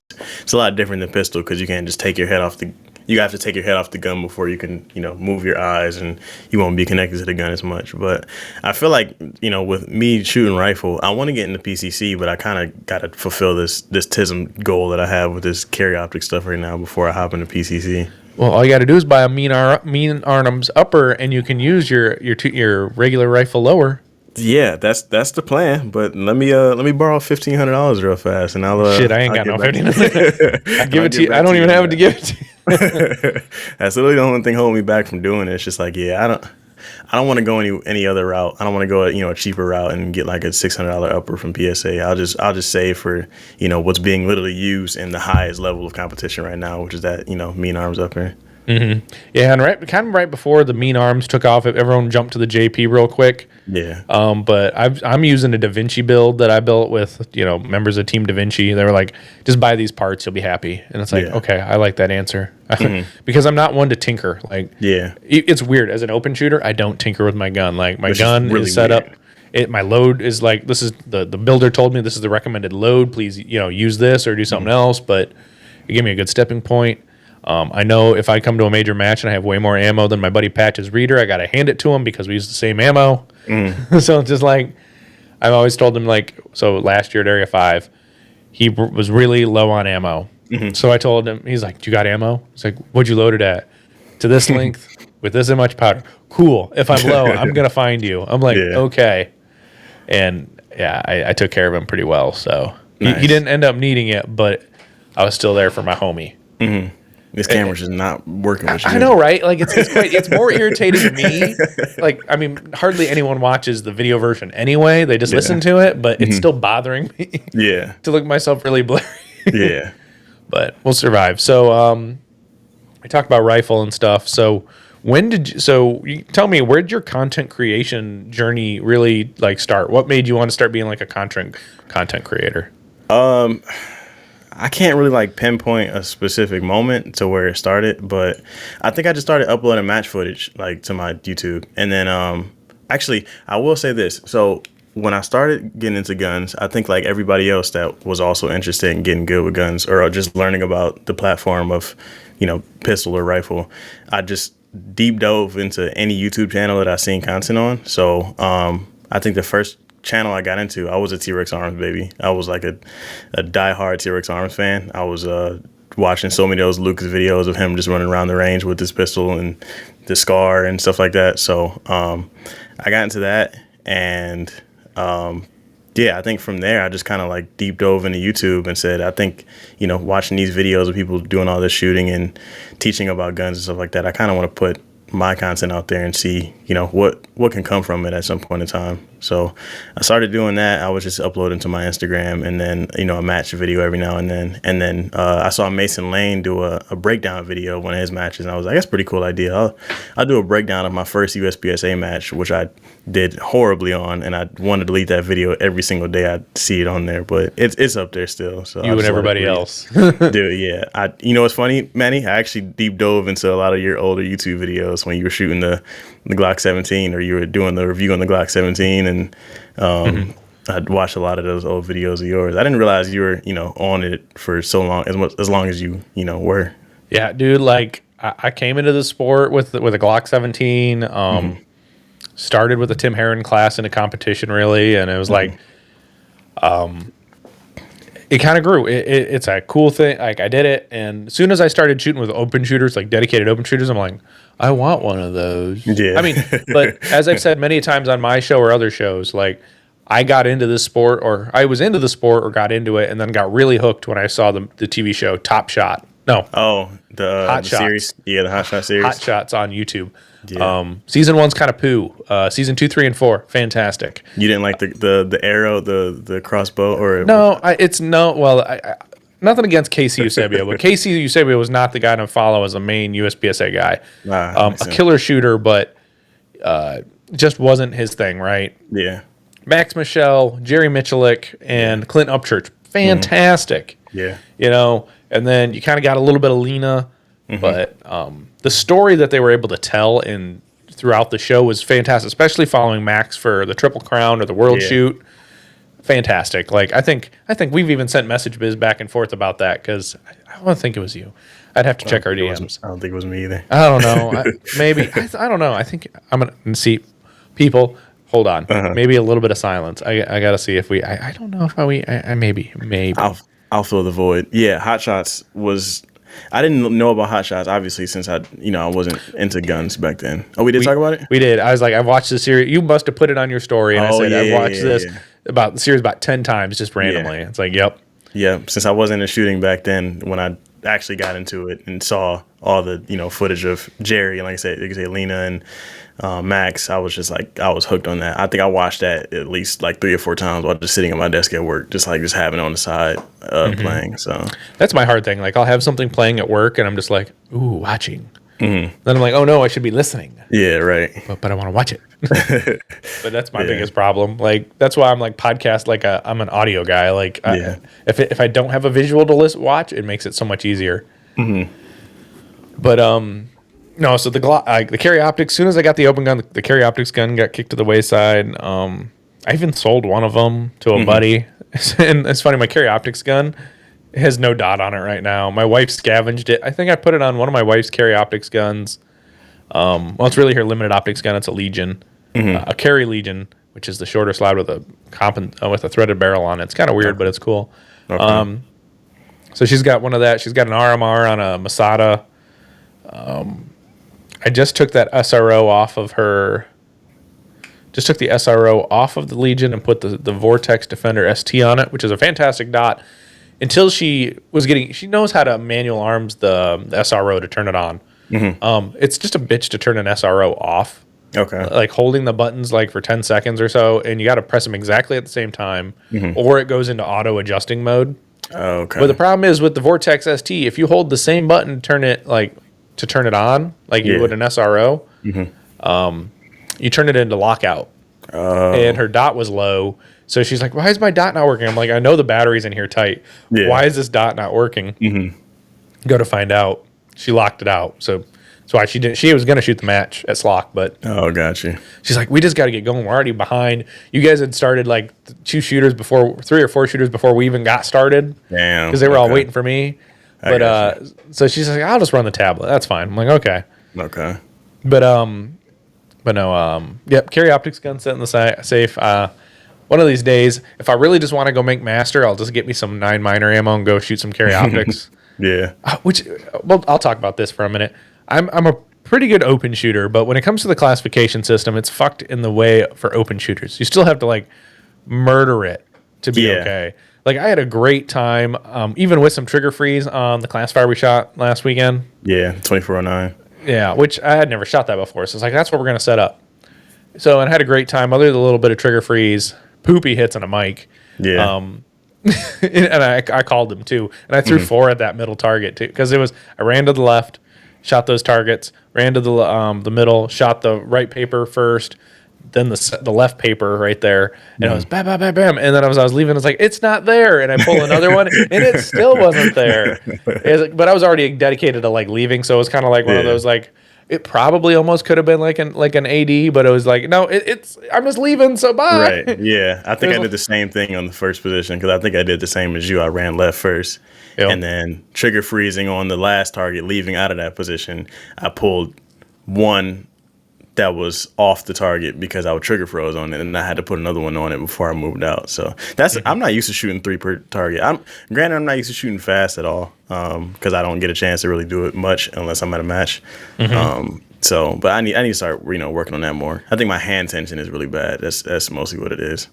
B: a lot different than pistol because you can't just take your head off the. You have to take your head off the gun before you can, move your eyes, and you won't be connected to the gun as much. But I feel like, with me shooting rifle, I want to get into PCC, but I kind of got to fulfill this TISM goal that I have with this carry optic stuff right now before I hop into PCC.
C: Well, all you got to do is buy a mean arms upper, and you can use your regular rifle lower.
B: Yeah, that's the plan. But let me borrow $1,500 real fast, and I'll
C: shit. I ain't got no $1,500. I give it to you. I don't even have it to give it to you.
B: That's literally the only thing holding me back from doing it. It's just like, I don't want to go any other route. I don't want to go a cheaper route and get like a $600 upper from PSA. I'll just save for what's being literally used in the highest level of competition right now, which is that mean arms upper.
C: Mm-hmm. Yeah, and right before the mean arms took off, everyone jumped to the JP real quick.
B: Yeah.
C: But I'm using a Da Vinci build that I built with members of Team Da Vinci. They were like, just buy these parts, you'll be happy. And it's like, okay, I like that answer because I'm not one to tinker. Like, it's weird as an open shooter. I don't tinker with my gun. Like my gun is set up. My load is like, this is the builder told me this is the recommended load. Please, use this or do something else. But it gave me a good stepping point. I know if I come to a major match and I have way more ammo than my buddy Patch's reader, I got to hand it to him because we use the same ammo. So it's just like, I've always told him, like, so last year at Area 5, he was really low on ammo. So I told him, he's like, "Do you got ammo?" He's like, "What'd you load it at?" "To this length with this much powder." "Cool. If I'm low, I'm going to find you." I'm like, okay. And I took care of him pretty well. So he didn't end up needing it, but I was still there for my homie.
B: Mm-hmm. This camera's just not working with you.
C: I know, right? Like it's more irritating to me. Like, I mean, hardly anyone watches the video version anyway. They just listen to it, but it's still bothering me.
B: Yeah.
C: To look at myself really blurry.
B: Yeah.
C: But we'll survive. So we talked about rifle and stuff. So you tell me, where did your content creation journey really like start? What made you want to start being like a content creator?
B: I can't really like pinpoint a specific moment to where it started, but I think I just started uploading match footage like to my YouTube. And then actually I will say this. So when I started getting into guns, I think like everybody else that was also interested in getting good with guns or just learning about the platform of, pistol or rifle, I just deep dove into any YouTube channel that I seen content on. So I think the first channel I got into, I was a T-Rex Arms baby. I was like a diehard T-Rex Arms fan. I was watching so many of those Lucas videos of him just running around the range with his pistol and the SCAR and stuff like that. So I got into that, and I think from there I just kind of like deep dove into YouTube and said, I think, watching these videos of people doing all this shooting and teaching about guns and stuff like that, I kind of want to put my content out there and see, what can come from it at some point in time. So I started doing that. I was just uploading to my Instagram, and then, a match video every now and then. And then I saw Mason Lane do a breakdown video of one of his matches, and I was like, that's a pretty cool idea. I'll do a breakdown of my first USPSA match, which I did horribly on, and I want to delete that video every single day I see it on there, but it's up there still. So
C: you and everybody else.
B: Dude, yeah. What's funny, Manny? I actually deep dove into a lot of your older YouTube videos when you were shooting the Glock 17, or you were doing the review on the Glock 17, and I'd watched a lot of those old videos of yours. I didn't realize you were, on it for so long, as long as you were.
C: Yeah, dude. Like I came into the sport with a Glock 17. Started with a Tim Herron class in a competition, really, and it was like, it kind of grew. It's a cool thing. Like I did it, and as soon as I started shooting with open shooters, like dedicated open shooters, I'm like, I want one of those.
B: Yeah.
C: I mean, but as I've said many times on my show or other shows, like I got into this sport, or I was into the sport, or got into it, and then got really hooked when I saw the TV show Top Shot. No.
B: Oh, the series. Yeah, the Hot Shot series.
C: Hot Shots on YouTube. Yeah. Season 1's kind of poo. Season 2, 3, and 4, fantastic.
B: You didn't like the arrow, the crossbow, or
C: no? Nothing against Casey Eusebio, but Casey Eusebio was not the guy to follow as a main USPSA guy. A killer shooter, but just wasn't his thing, right?
B: Yeah.
C: Max Michelle, Jerry Michalik, and Clint Upchurch, fantastic.
B: Yeah.
C: And then you kind of got a little bit of Lena, but the story that they were able to tell throughout the show was fantastic, especially following Max for the Triple Crown or the World Shoot. Fantastic. Like I think we've even sent messages back and forth about that, because I don't think it was you. I'd have to check our DMs.
B: I don't think it was me either.
C: I don't know. Maybe I don't know. I think I'm gonna see people. Hold on. Maybe a little bit of silence. I gotta see if we. I don't know if I maybe.
B: I'll fill the void. Yeah, Hot Shots was. I didn't know about Hot Shots, obviously, since I wasn't into guns back then. Oh, we talk about it?
C: We did. I was like, I've watched the series. You must have put it on your story, and I said, I've watched this about the series about 10 times, just randomly. It's like, yep.
B: Yeah, since I wasn't in shooting back then, when I actually got into it and saw all the, footage of Jerry, and like I said, you could say Lena and Max, I was just like, I was hooked on that. I think I watched that at least like 3 or 4 times while just sitting at my desk at work, just having it on the side playing. So
C: that's my hard thing. Like I'll have something playing at work, and I'm just like, ooh, watching. Then I'm like, oh no, I should be listening.
B: Yeah, right.
C: But I want to watch it. But that's my biggest problem. Like that's why I'm like podcast. Like I'm an audio guy. Like if I don't have a visual to watch, it makes it so much easier. But no. So the carry optics. As soon as I got the open gun, the carry optics gun got kicked to the wayside. I even sold one of them to a buddy. And it's funny. My carry optics gun has no dot on it right now. My wife scavenged it. I think I put it on one of my wife's carry optics guns. Well, it's really her limited optics gun. It's a Legion, a carry Legion, which is the shorter slide with a threaded barrel on it. It's kind of weird, but it's cool. Okay. So she's got one of that. She's got an RMR on a Masada. I just took that SRO off of her. Just took the SRO off of the Legion and put the Vortex Defender ST on it, which is a fantastic dot. until she knows how to manual arms the SRO to turn it on. It's just a bitch to turn an SRO off.
B: Okay.
C: Like holding the buttons like for 10 seconds or so, and you got to press them exactly at the same time, or it goes into auto adjusting mode.
B: Okay.
C: But the problem is with the Vortex ST, if you hold the same button to turn it on, like you would an SRO, you turn it into lockout. And her dot was low, so she's like, "Why is my dot not working?" I'm like, "I know the battery's in here tight. Why is this dot not working?" Go to find out, she locked it out. So that's why she didn't. She was gonna shoot the match at Slock, but
B: gotcha.
C: She's like, "We just got to get going. We're already behind. You guys had started like 3 or 4 shooters before we even got started.
B: Damn,
C: because they were all waiting for me." But so she's like, "I'll just run the tablet. That's fine." I'm like, "Okay." But no. Yep. Carry optics gun set in the safe. One of these days, if I really just want to go make master, I'll just get me some 9 minor ammo and go shoot some carry optics. I'll talk about this for a minute. I'm a pretty good open shooter, but when it comes to the classification system, it's fucked in the way for open shooters. You still have to like murder it to be okay. Like I had a great time, even with some trigger freeze on the classifier we shot last weekend.
B: Yeah, 2409.
C: Yeah, which I had never shot that before. So it's like, that's what we're going to set up. So I had a great time, other than a little bit of trigger freeze, poopy hits on a mic.
B: Yeah.
C: And I called him too. And I threw 4 at that middle target too. Because I ran to the left, shot those targets, ran to the middle, shot the right paper first, then the left paper right there, and it was bam, bam, bam, bam. And then I was leaving, I was like, it's not there. And I pull another one, and it still wasn't there. But I was already dedicated to like leaving, so it was kind of like one of those like, it probably almost could have been like an AD, but it was like, no, it's I'm just leaving, so bye.
B: Right. Yeah, I think I did the same thing on the first position because I think I did the same as you. I ran left first, and then trigger freezing on the last target, leaving out of that position. I pulled one that was off the target because I was trigger froze on it, and I had to put another one on it before I moved out. So I'm not used to shooting 3 per target. I'm not used to shooting fast at all because I don't get a chance to really do it much unless I'm at a match. But I need to start working on that more. I think my hand tension is really bad. That's mostly what it is.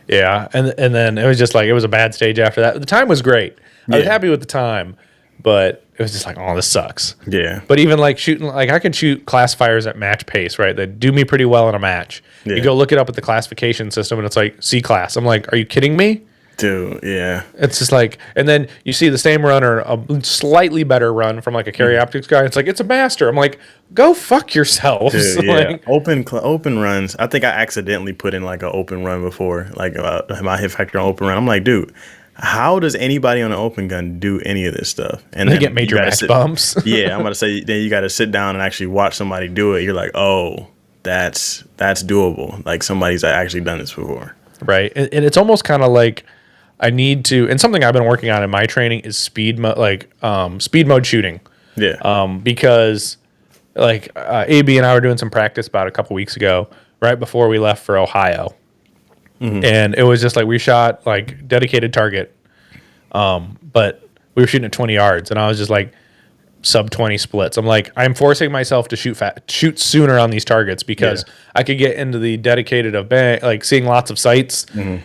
C: Yeah, and then it was just like it was a bad stage after that. The time was great. I was happy with the time, but it was just like, oh, this sucks.
B: Yeah.
C: But even like shooting, like I can shoot classifiers at match pace, right? That do me pretty well in a match. Yeah. You go look it up at the classification system and it's like C class. I'm like, are you kidding me?
B: Dude, yeah.
C: It's just like, and then you see the same runner, a slightly better run from like a carry optics guy. It's like, it's a master. I'm like, go fuck yourselves.
B: Dude, yeah.
C: Like,
B: open runs. I think I accidentally put in like an open run before, like my hit factor on open run. I'm like, dude, how does anybody on an open gun do any of this stuff?
C: And they get major match bumps.
B: Yeah, I'm about to say, then you got to sit down and actually watch somebody do it. You're like, oh, that's doable. Like somebody's actually done this before.
C: Right. And it's almost kind of like I need to, and something I've been working on in my training is speed mode shooting.
B: Yeah.
C: Because like AB and I were doing some practice about a couple weeks ago, right before we left for Ohio. And it was just like we shot like dedicated target, but we were shooting at 20 yards, and I was just like sub 20 splits. I'm like, I'm forcing myself to shoot sooner on these targets because I could get into the dedicated of like seeing lots of sights. And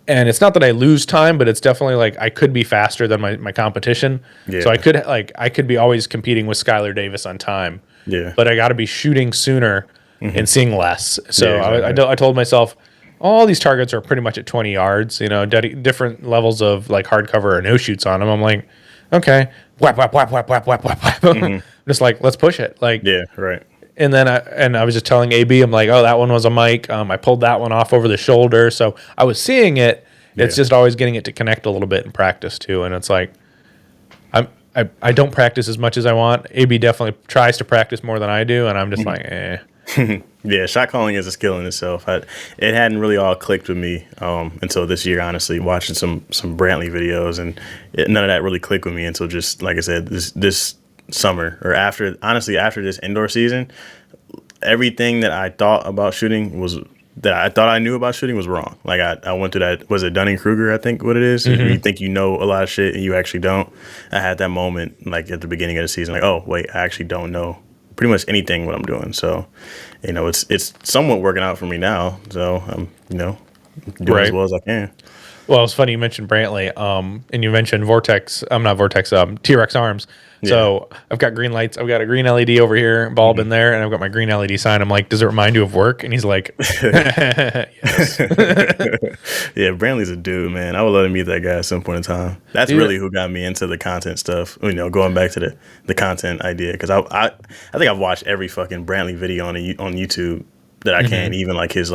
C: it's not that I lose time, but it's definitely like I could be faster than my competition. Yeah. So I could be always competing with Skylar Davis on time.
B: Yeah.
C: But I got to be shooting sooner and seeing less. So I told myself, all these targets are pretty much at 20 yards, different levels of like hard cover or no shoots on them. I'm like, okay, whap, whap, whap, whap, whap, whap, whap. Just like, let's push it. Like,
B: yeah, right.
C: And then I was just telling AB, I'm like, oh, that one was a mic. I pulled that one off over the shoulder. So I was seeing it. It's just always getting it to connect a little bit in practice too. And it's like, I don't practice as much as I want. AB definitely tries to practice more than I do. And I'm just like, eh.
B: Yeah, shot calling is a skill in itself. It hadn't really all clicked with me until this year, honestly, watching some Brantley videos, and none of that really clicked with me until just, like I said, this summer, or after this indoor season. Everything that I thought about shooting I thought I knew about shooting was wrong. Like I went through that, was it Dunning-Kruger, I think what it is? You think you know a lot of shit and you actually don't. I had that moment like at the beginning of the season, like, oh wait, I actually don't know pretty much anything what I'm doing. So, it's somewhat working out for me now. So I'm, doing as well as I can.
C: Well, it's funny you mentioned Brantley, and you mentioned Vortex. I'm not Vortex. T-Rex arms. Yeah. So I've got green lights. I've got a green LED over here, bulb in there, and I've got my green LED sign. I'm like, does it remind you of work? And he's like, yes.
B: Yeah, Brantley's a dude, man. I would love to meet that guy at some point in time. That's really who got me into the content stuff. Going back to the content idea, because I think I've watched every fucking Brantley video on YouTube that I can, even like his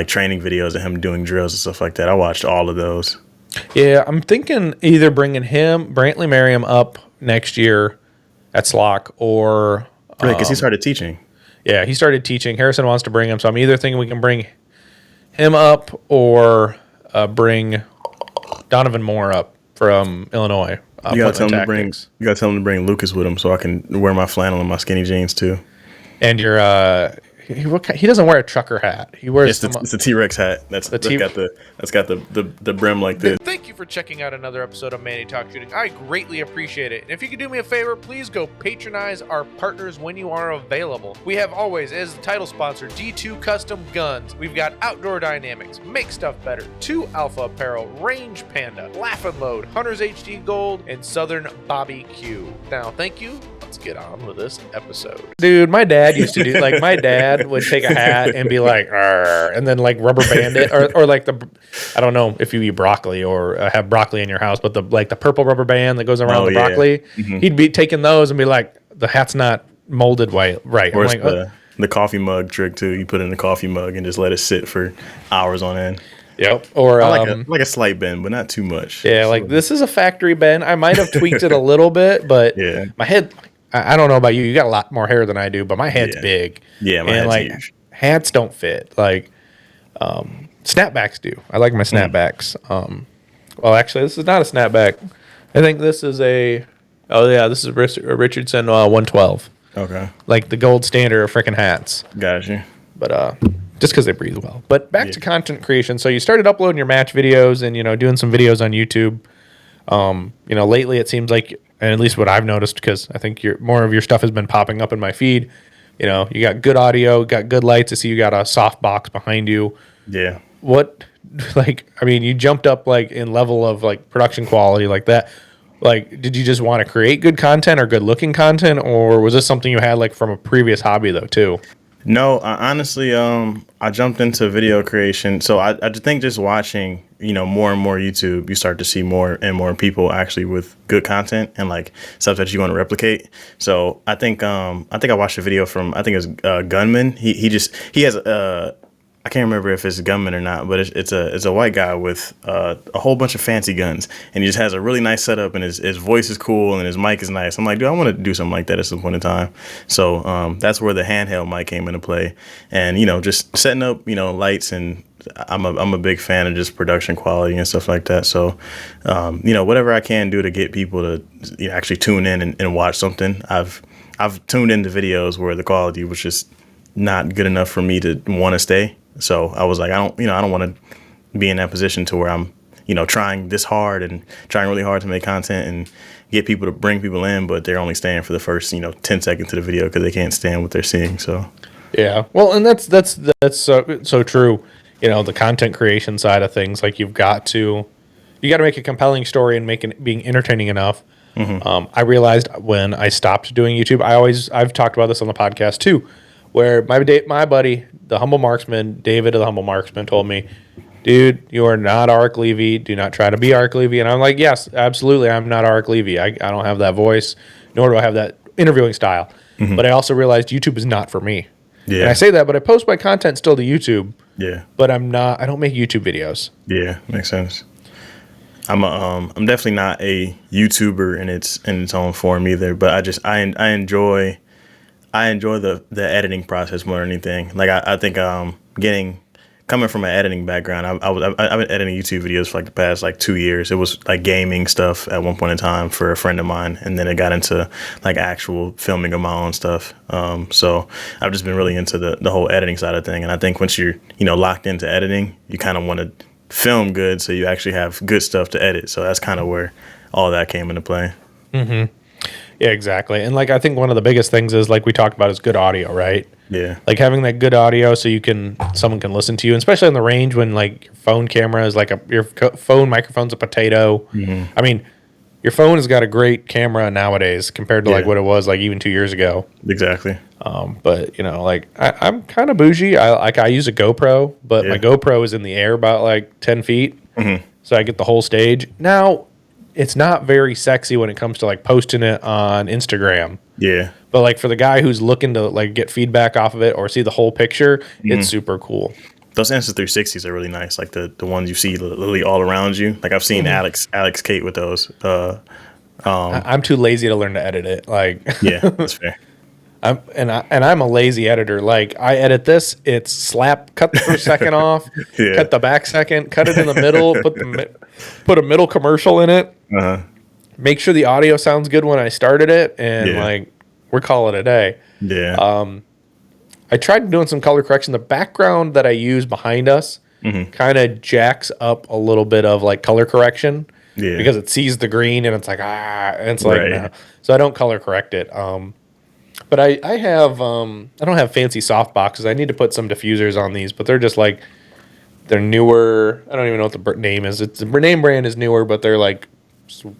B: training videos of him doing drills and stuff like that. I watched all of those.
C: Yeah, I'm thinking either bringing Brantley Merriam up next year at SLOC or...
B: Right, because he started teaching.
C: Yeah, he started teaching. Harrison wants to bring him, so I'm either thinking we can bring him up or bring Donovan Moore up from Illinois.
B: You gotta tell him to bring Lucas with him so I can wear my flannel and my skinny jeans too.
C: And your he doesn't wear a trucker hat. He wears
B: it's a T-Rex hat. That's got the brim like this.
C: Thank you for checking out another episode of Manny Talks Shooting. I greatly appreciate it. And if you could do me a favor, please go patronize our partners when you are available. We have always, as the title sponsor, D2 Custom Guns. We've got Outdoor Dynamics, Make Stuff Better, 2 Alpha Apparel, Range Panda, Laugh and Load, Hunters HD Gold, and Southern Bobby Q. Now, thank you. Let's get on with this episode. Dude, my dad used to do, my dad would take a hat and be like, "Arr," and then rubber band it, or I don't know if you eat broccoli or have broccoli in your house, but the purple rubber band that goes around the broccoli, he'd be taking those and be like, the hat's not molded right.
B: Or like, the coffee mug trick too. You put it in the coffee mug and just let it sit for hours on end.
C: Yep. Or
B: like a slight bend, but not too much.
C: Yeah, this is a factory bend. I might have tweaked it a little bit, but my head. I don't know about you. You got a lot more hair than I do, but my head's big.
B: Yeah, my head's huge.
C: Hats don't fit. Snapbacks do. I like my snapbacks. Well, actually, this is not a snapback. I think this is a. Oh yeah, this is a Richardson 112.
B: Okay.
C: Like the gold standard of freaking hats.
B: Gotcha.
C: But just because they breathe well. But back to content creation. So you started uploading your match videos and doing some videos on YouTube. Lately it seems like. And at least what I've noticed, because I think more of your stuff has been popping up in my feed. You got good audio, got good lights. I see you got a soft box behind you.
B: Yeah.
C: What, you jumped up in level of production quality like that. Did you just want to create good content or good looking content, or was this something you had from a previous hobby though too?
B: No, honestly, I jumped into video creation. So I think just watching, more and more YouTube, you start to see more and more people actually with good content and stuff that you want to replicate. So I think I watched a video from, I think it was Gunman. He has I can't remember if it's Gunman or not, but it's a white guy with a whole bunch of fancy guns, and he just has a really nice setup, and his voice is cool, and his mic is nice. I'm like, dude, I want to do something like that at some point in time. So that's where the handheld mic came into play, and just setting up lights, and I'm a big fan of just production quality and stuff like that. So whatever I can do to get people to actually tune in and watch something. I've tuned into videos where the quality was just not good enough for me to want to stay. So I was like, I don't want to be in that position to where I'm, trying this hard and trying really hard to make content and get people to bring people in, but they're only staying for the first, 10 seconds of the video because they can't stand what they're seeing. So,
C: yeah, well, and that's so true. The content creation side of things, you got to make a compelling story and make it being entertaining enough. I realized when I stopped doing YouTube, I've talked about this on the podcast too, where my buddy, the Humble Marksman, David of the Humble Marksman, told me, dude, you are not Arik Levy. Do not try to be Arik Levy. And I'm like, yes, absolutely, I'm not Arik Levy. I don't have that voice, nor do I have that interviewing style. But I also realized YouTube is not for me. Yeah. And I say that, but I post my content still to YouTube.
B: Yeah.
C: But I don't make YouTube videos.
B: Yeah, makes sense. I'm definitely not a YouTuber in its own form either, but I enjoy the editing process more than anything. I think coming from an editing background, I've been editing YouTube videos for the past 2 years. It was gaming stuff at one point in time for a friend of mine, and then it got into actual filming of my own stuff. So I've just been really into the whole editing side of thing. And I think once you're locked into editing, you kind of want to film good, so you actually have good stuff to edit. So that's kind of where all that came into play.
C: Yeah, exactly. And like I think one of the biggest things is like we talked about is good audio, right?
B: Yeah.
C: Like having that good audio so someone can listen to you, and especially on the range when like your phone camera is like your phone microphone's a potato.
B: Mm-hmm.
C: I mean, your phone has got a great camera nowadays compared to like what it was like even 2 years ago.
B: Exactly.
C: But you know, like I'm kind of bougie. I use a GoPro, but my GoPro is in the air about like 10 feet.
B: Mm-hmm.
C: So I get the whole stage. Now, it's not very sexy when it comes to like posting it on Instagram.
B: Yeah.
C: But like for the guy who's looking to like get feedback off of it or see the whole picture, it's super cool.
B: Those Insta360s are really nice, like the ones you see literally all around you. Like I've seen Alex Kate with those.
C: I'm too lazy to learn to edit it. Like
B: yeah, that's fair.
C: I'm a lazy editor. Like I edit this, it's cut the first second off, cut the back second, cut it in the middle, put a middle commercial in it. Make sure the audio sounds good when I started it, and like we're calling it a day.
B: Yeah.
C: I tried doing some color correction. The background that I use behind us kind of jacks up a little bit of like color correction because it sees the green and it's like and it's like nah. So I don't color correct it. But I don't have fancy soft boxes. I need to put some diffusers on these, but they're just like they're newer. I don't even know what the name is. The name brand is newer, but they're like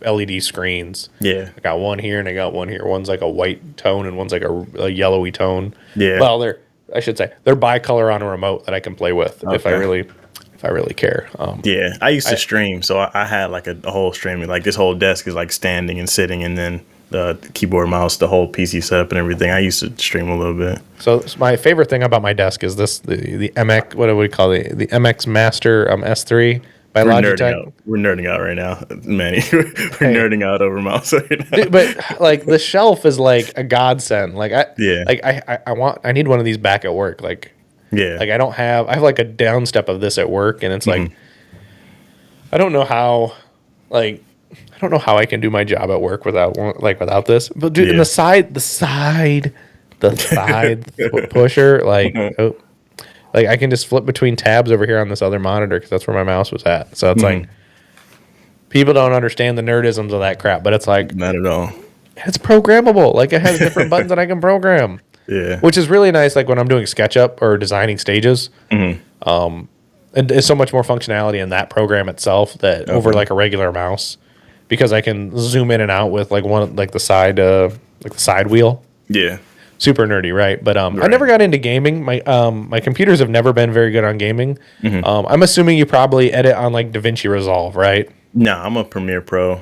C: LED screens.
B: Yeah.
C: I got one here and I got one here. One's like a white tone and one's like a yellowy tone.
B: Yeah.
C: Well, they're bicolor on a remote that I can play with if I really care.
B: Yeah. I used to stream, so I had like a whole streaming. Like this whole desk is like standing and sitting, and then the keyboard, mouse, the whole PC setup and everything. I used to stream a little bit.
C: So my favorite thing about my desk is the MX. What do we call it? The MX Master S3. By Logitech.
B: We're nerding out right now, Manny. We're nerding out over mouse right now.
C: Dude, but like the shelf is like a godsend. Like I need one of these back at work. Like I have like a downstep of this at work, and it's like I don't know how I can do my job at work without this. But dude, and the side pusher, like I can just flip between tabs over here on this other monitor because that's where my mouse was at. So it's like people don't understand the nerdisms of that crap, but it's like
B: not at all.
C: It's programmable. Like it has different buttons that I can program.
B: Yeah,
C: which is really nice. Like when I'm doing SketchUp or designing stages, and there's so much more functionality in that program itself that over like a regular mouse, because I can zoom in and out with like the side wheel.
B: Yeah.
C: Super nerdy, right? But I never got into gaming. My computers have never been very good on gaming. I'm assuming you probably edit on like DaVinci Resolve, right?
B: No, I'm a Premiere Pro.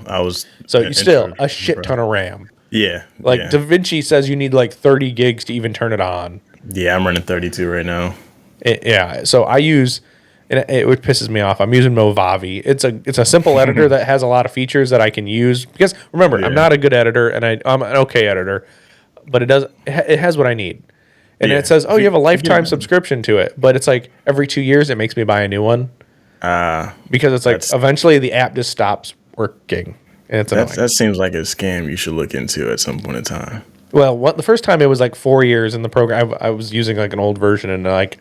C: You still a shit ton of RAM.
B: Yeah.
C: Like DaVinci says you need like 30 gigs to even turn it on.
B: Yeah, I'm running 32 right now.
C: So I use, and it pisses me off. I'm using Movavi. It's a simple editor that has a lot of features that I can use. Because remember, I'm not a good editor, and I'm an okay editor. But it has what I need. And it says, you have a lifetime subscription to it. But it's like every 2 years it makes me buy a new one. Because it's like eventually the app just stops working. And it's annoying.
B: That seems like a scam you should look into at some point in time.
C: Well, the first time it was like 4 years in the program. I was using like an old version, and like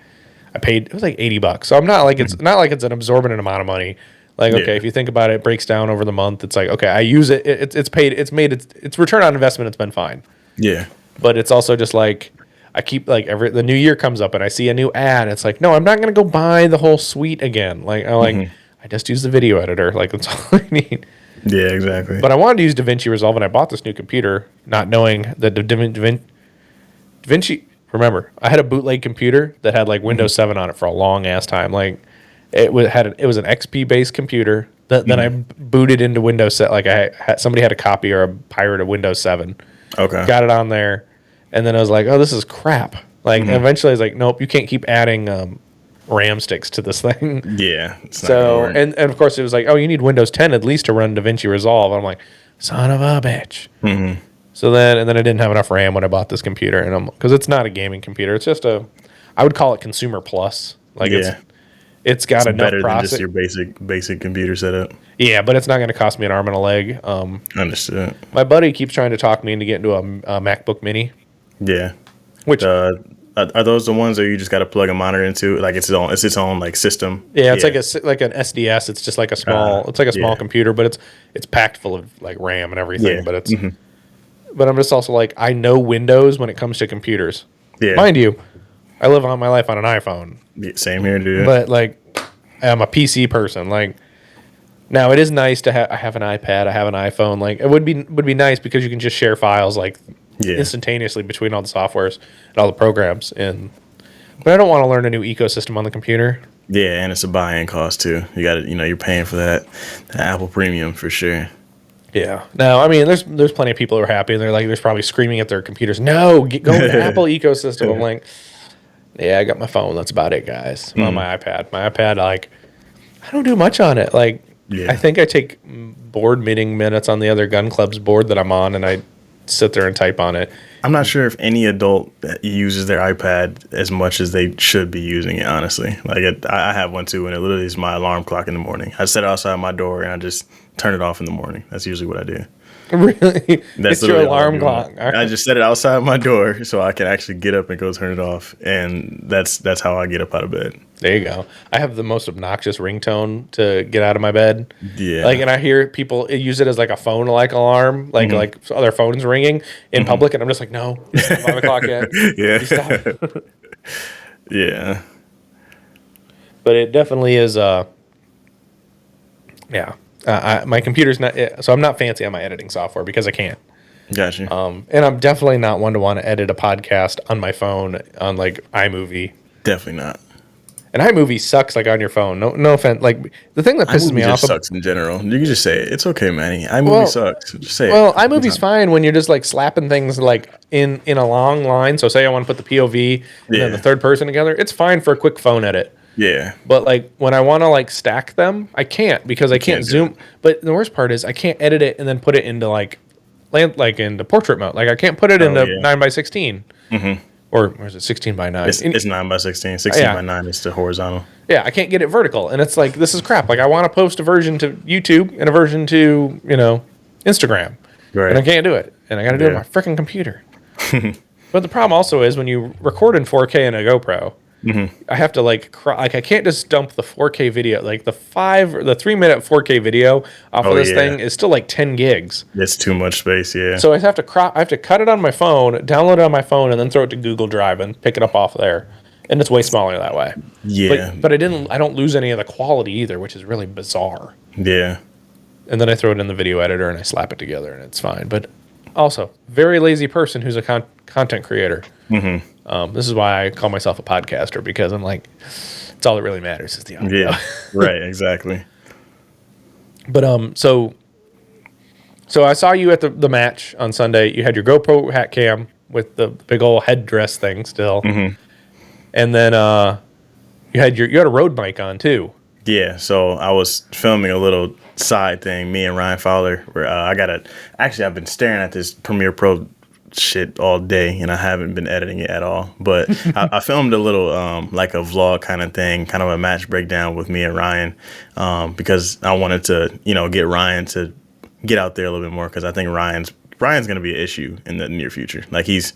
C: I paid, it was like $80. So I'm not like it's not like it's an absorbent amount of money. Like, okay, if you think about it, it breaks down over the month. It's like, okay, I use it. It's paid. It's return on investment. It's been fine.
B: Yeah.
C: But it's also just like I keep like the new year comes up and I see a new ad. It's like, no, I'm not gonna go buy the whole suite again. Like I just use the video editor. Like that's all I need.
B: Yeah, exactly.
C: But I wanted to use DaVinci Resolve, and I bought this new computer, not knowing that DaVinci. Remember, I had a bootleg computer that had like Windows 7 on it for a long ass time. Like it was an XP based computer. Then I booted into Windows set. Like somebody had a copy or a pirate of Windows 7. Okay. Got it on there, and then I was like, "Oh, this is crap." Like, eventually, I was like, "Nope, you can't keep adding RAM sticks to this thing."
B: Yeah.
C: So, and of course, it was like, "Oh, you need Windows 10 at least to run DaVinci Resolve." I'm like, "Son of a bitch." So then I didn't have enough RAM when I bought this computer, and because it's not a gaming computer, it's just I would call it consumer plus. Like, it's got enough
B: better than just your basic computer setup.
C: Yeah, but it's not going to cost me an arm and a leg.
B: Understood.
C: My buddy keeps trying to talk me into getting into a MacBook Mini.
B: Yeah.
C: Which
B: are those the ones that you just got to plug a monitor into? Like it's its own like system.
C: Yeah, it's like an SDS. It's just like a small. It's like a small computer, but it's packed full of like RAM and everything.
B: Yeah.
C: But it's but I'm just also like, I know Windows when it comes to computers.
B: Yeah.
C: Mind you, I live on my life on an iPhone.
B: Yeah, same here, dude.
C: But like, I'm a PC person. Like, now it is nice to have. I have an iPad. I have an iPhone. Like, it would be nice because you can just share files like instantaneously between all the softwares and all the programs. But I don't want to learn a new ecosystem on the computer.
B: Yeah, and it's a buy-in cost too. You got to, you're paying for that Apple Premium for sure.
C: Yeah. No, I mean, there's plenty of people who are happy, and there's probably screaming at their computers. No, go with the Apple ecosystem. I'm like, yeah, I got my phone. That's about it, guys. I'm on my iPad. My iPad, like, I don't do much on it. Like, I think I take board meeting minutes on the other gun club's board that I'm on, and I sit there and type on it.
B: I'm not sure if any adult uses their iPad as much as they should be using it, honestly. Like, I have one too, and it literally is my alarm clock in the morning. I set it outside my door, and I just turn it off in the morning. That's usually what I do.
C: Really?
B: That's
C: it's your alarm clock.
B: I just set it outside my door so I can actually get up and go turn it off, and that's how I get up out of bed.
C: There you go. I have the most obnoxious ringtone to get out of my bed.
B: Yeah.
C: Like, and I hear people use it as like a phone-like alarm, like other phones ringing in public, and I'm just like, no, it's not 5 o'clock yet.
B: Yeah.
C: Stop.
B: Yeah.
C: But it definitely is. Yeah. My computer's not, so I'm not fancy on my editing software because I can't.
B: Gotcha.
C: And I'm definitely not one to want to edit a podcast on my phone on like iMovie.
B: Definitely not.
C: And iMovie sucks like on your phone. No offense. Like the thing that pisses me off
B: sucks in general. You can just say it. It's okay, Manny. iMovie sucks. Just say it.
C: Well, iMovie's fine when you're just like slapping things like in a long line. So say I want to put the POV and then the third person together. It's fine for a quick phone edit.
B: Yeah.
C: But like when I want to like stack them, I can't because I can't zoom. But the worst part is I can't edit it and then put it into like into portrait mode. Like I can't put it into 9:16. Mm-hmm. Or is it 16:9?
B: It's 9:16. 16:9 is the horizontal.
C: Yeah, I can't get it vertical. And it's like, this is crap. Like I want to post a version to YouTube and a version to, Instagram. Right. And I can't do it. And I got to do it on my freaking computer. But the problem also is when you record in 4K in a GoPro, I have to I can't just dump the 4K video. Like the 3-minute 4K video off of this thing is still like 10 gigs.
B: It's too much space, yeah.
C: So I have to cut it on my phone, download it on my phone, and then throw it to Google Drive and pick it up off there. And it's way smaller that way.
B: Yeah.
C: But I don't lose any of the quality either, which is really bizarre.
B: Yeah.
C: And then I throw it in the video editor and I slap it together and it's fine. But also, very lazy person who's a content creator. This is why I call myself a podcaster, because I'm like, it's all that really matters is the audio.
B: Yeah, right, exactly.
C: But so I saw you at the match on Sunday. You had your GoPro hat cam with the big old headdress thing still, and then you had a road mic on too.
B: Yeah, so I was filming a little side thing. Me and Ryan Fowler, where I've been staring at this Premiere Pro shit all day and I haven't been editing it at all, but I filmed a little like a vlog kind of thing, kind of a match breakdown with me and Ryan, because I wanted to get Ryan to get out there a little bit more, because I think Ryan's gonna be an issue in the near future. He's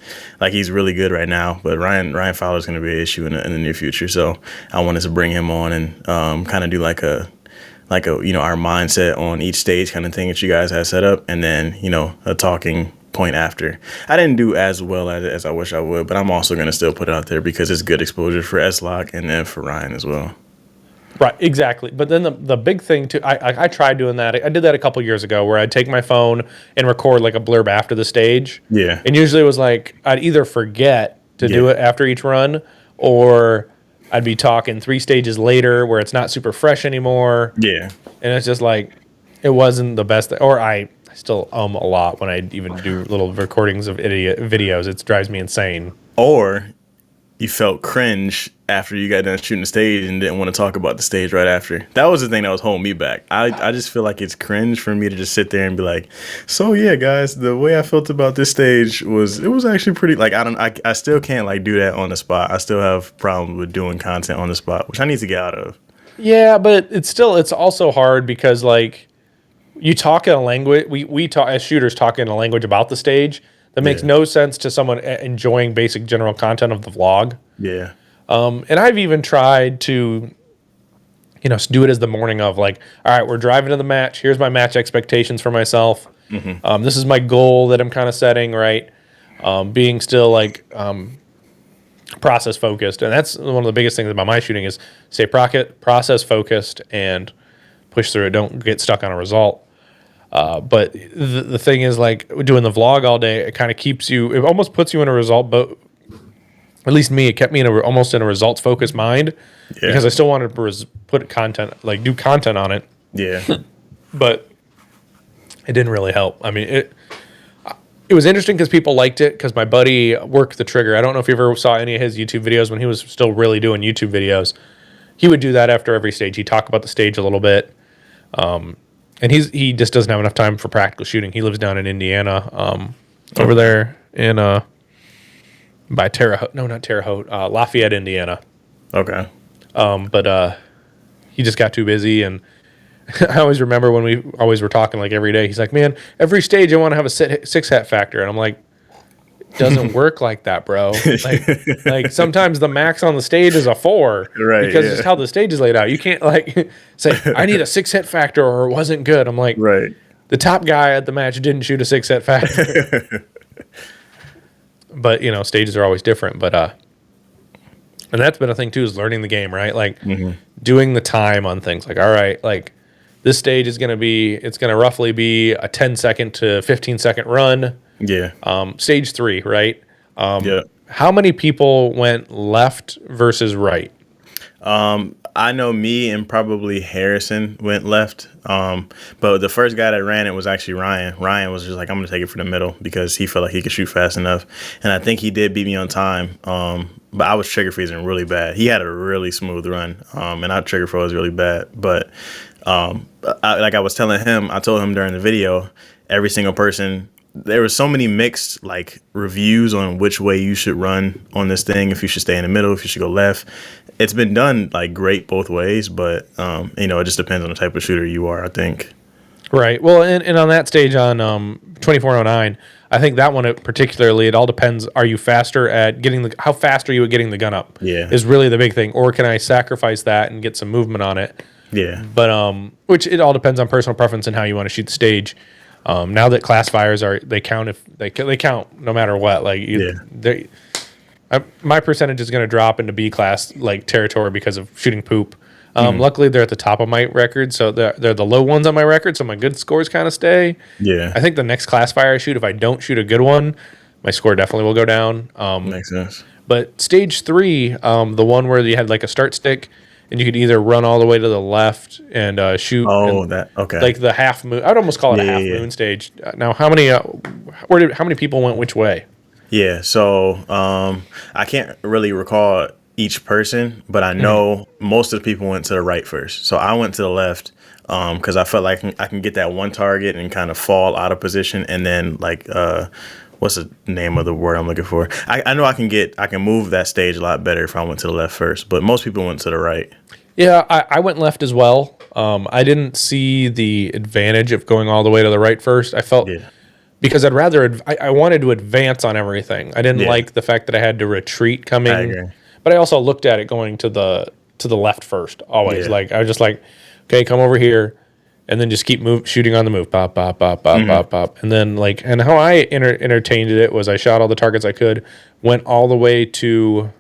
B: really good right now, but Ryan Fowler's gonna be an issue in the near future. So I wanted to bring him on and kind of do like a our mindset on each stage kind of thing that you guys had set up, and then a talking point after. I didn't do as well at it as I wish I would, but I'm also going to still put it out there because it's good exposure for S-Lock and then for Ryan as well.
C: Right, exactly. But then the big thing too, I tried doing that. I did that a couple years ago where I'd take my phone and record like a blurb after the stage.
B: Yeah.
C: And usually it was like I'd either forget to do it after each run, or I'd be talking 3 stages later where it's not super fresh anymore.
B: Yeah.
C: And it's just like, it wasn't the best. Or I still a lot when I even do little recordings of videos. It drives me insane.
B: Or you felt cringe after you got done shooting the stage and didn't want to talk about the stage right after. That was the thing that was holding me back. I just feel like it's cringe for me to just sit there and be like, so yeah, guys, the way I felt about this stage was actually pretty, like, I still can't like do that on the spot. I still have problems with doing content on the spot, which I need to get out of. Yeah,
C: but it's also hard because like, you talk in a language, we talk as shooters talk in a language about the stage that makes no sense to someone enjoying basic general content of the vlog.
B: Yeah.
C: And I've even tried to, do it as the morning of, like, all right, we're driving to the match. Here's my match expectations for myself. This is my goal that I'm kind of setting, right? Being still like process focused, and that's one of the biggest things about my shooting is stay process focused and push through it. Don't get stuck on a result. But the thing is, like doing the vlog all day, it kind of keeps you. It almost puts you in a result, but at least me, it kept me almost in a results focused mind because I still wanted to put content, like do content on it.
B: Yeah,
C: but it didn't really help. I mean, it was interesting because people liked it because my buddy worked the trigger. I don't know if you ever saw any of his YouTube videos when he was still really doing YouTube videos. He would do that after every stage. He'd talk about the stage a little bit. And he just doesn't have enough time for practical shooting. He lives down in Indiana, over there in by Terre Haute. No, not Terre Haute. Lafayette, Indiana.
B: Okay.
C: But he just got too busy, and I always remember when we always were talking like every day. He's like, "Man, every stage I want to have a 6 hat factor," and I'm like, "It doesn't work like that, bro. Like sometimes the max on the stage is a 4,
B: right?
C: Because it's how the stage is laid out. You can't like say I need a 6 hit factor or it wasn't good. I'm like,
B: right.
C: The top guy at the match didn't shoot a 6 hit factor, but you know stages are always different. But and that's been a thing too is learning the game, right? Like doing the time on things. Like all right, like. This stage is going to roughly be a 10-second to 15-second run.
B: Yeah.
C: Stage 3, right?
B: Yeah.
C: How many people went left versus right?
B: I know me and probably Harrison went left. But the first guy that ran it was actually Ryan. Ryan was just like, I'm going to take it for the middle because he felt like he could shoot fast enough. And I think he did beat me on time. But I was trigger freezing really bad. He had a really smooth run. And I trigger froze really bad. But like I was telling him, I told him during the video, every single person, there were so many mixed like reviews on which way you should run on this thing, if you should stay in the middle, if you should go left. It's been done like great both ways, but you know, it just depends on the type of shooter you are, I think.
C: Right. Well, and on that stage on 2409, I think that one particularly, it all depends. Are you faster at how fast are you at getting the gun up?
B: Yeah.
C: Is really the big thing. Or can I sacrifice that and get some movement on it?
B: Yeah.
C: But which it all depends on personal preference and how you want to shoot the stage. Now that classifiers they count if they count no matter what. Like my percentage is going to drop into B class like territory because of shooting poop. Luckily they're at the top of my record, so they're the low ones on my record, so my good scores kind of stay.
B: Yeah.
C: I think the next classifier I shoot, if I don't shoot a good one, my score definitely will go down.
B: Makes sense.
C: But stage 3, the one where you had like a start stick. And you could either run all the way to the left and shoot.
B: Oh,
C: okay. Like the half moon. I'd almost call it a half moon stage. Now, how many people went which way?
B: Yeah, so I can't really recall each person, but I know most of the people went to the right first. So I went to the left because I felt like I can get that one target and kind of fall out of position, and then like what's the name of the word I'm looking for? I know I can move that stage a lot better if I went to the left first, but most people went to the right.
C: Yeah, I went left as well. I didn't see the advantage of going all the way to the right first. I felt because I wanted to advance on everything. I didn't like the fact that I had to retreat coming.
B: I agree.
C: But I also looked at it going to the left first always.
B: Yeah.
C: Like I was just like, okay, come over here. And then just keep shooting on the move, pop, pop, pop, pop, pop, pop. And then and how I entertained it was I shot all the targets I could, went all the way to,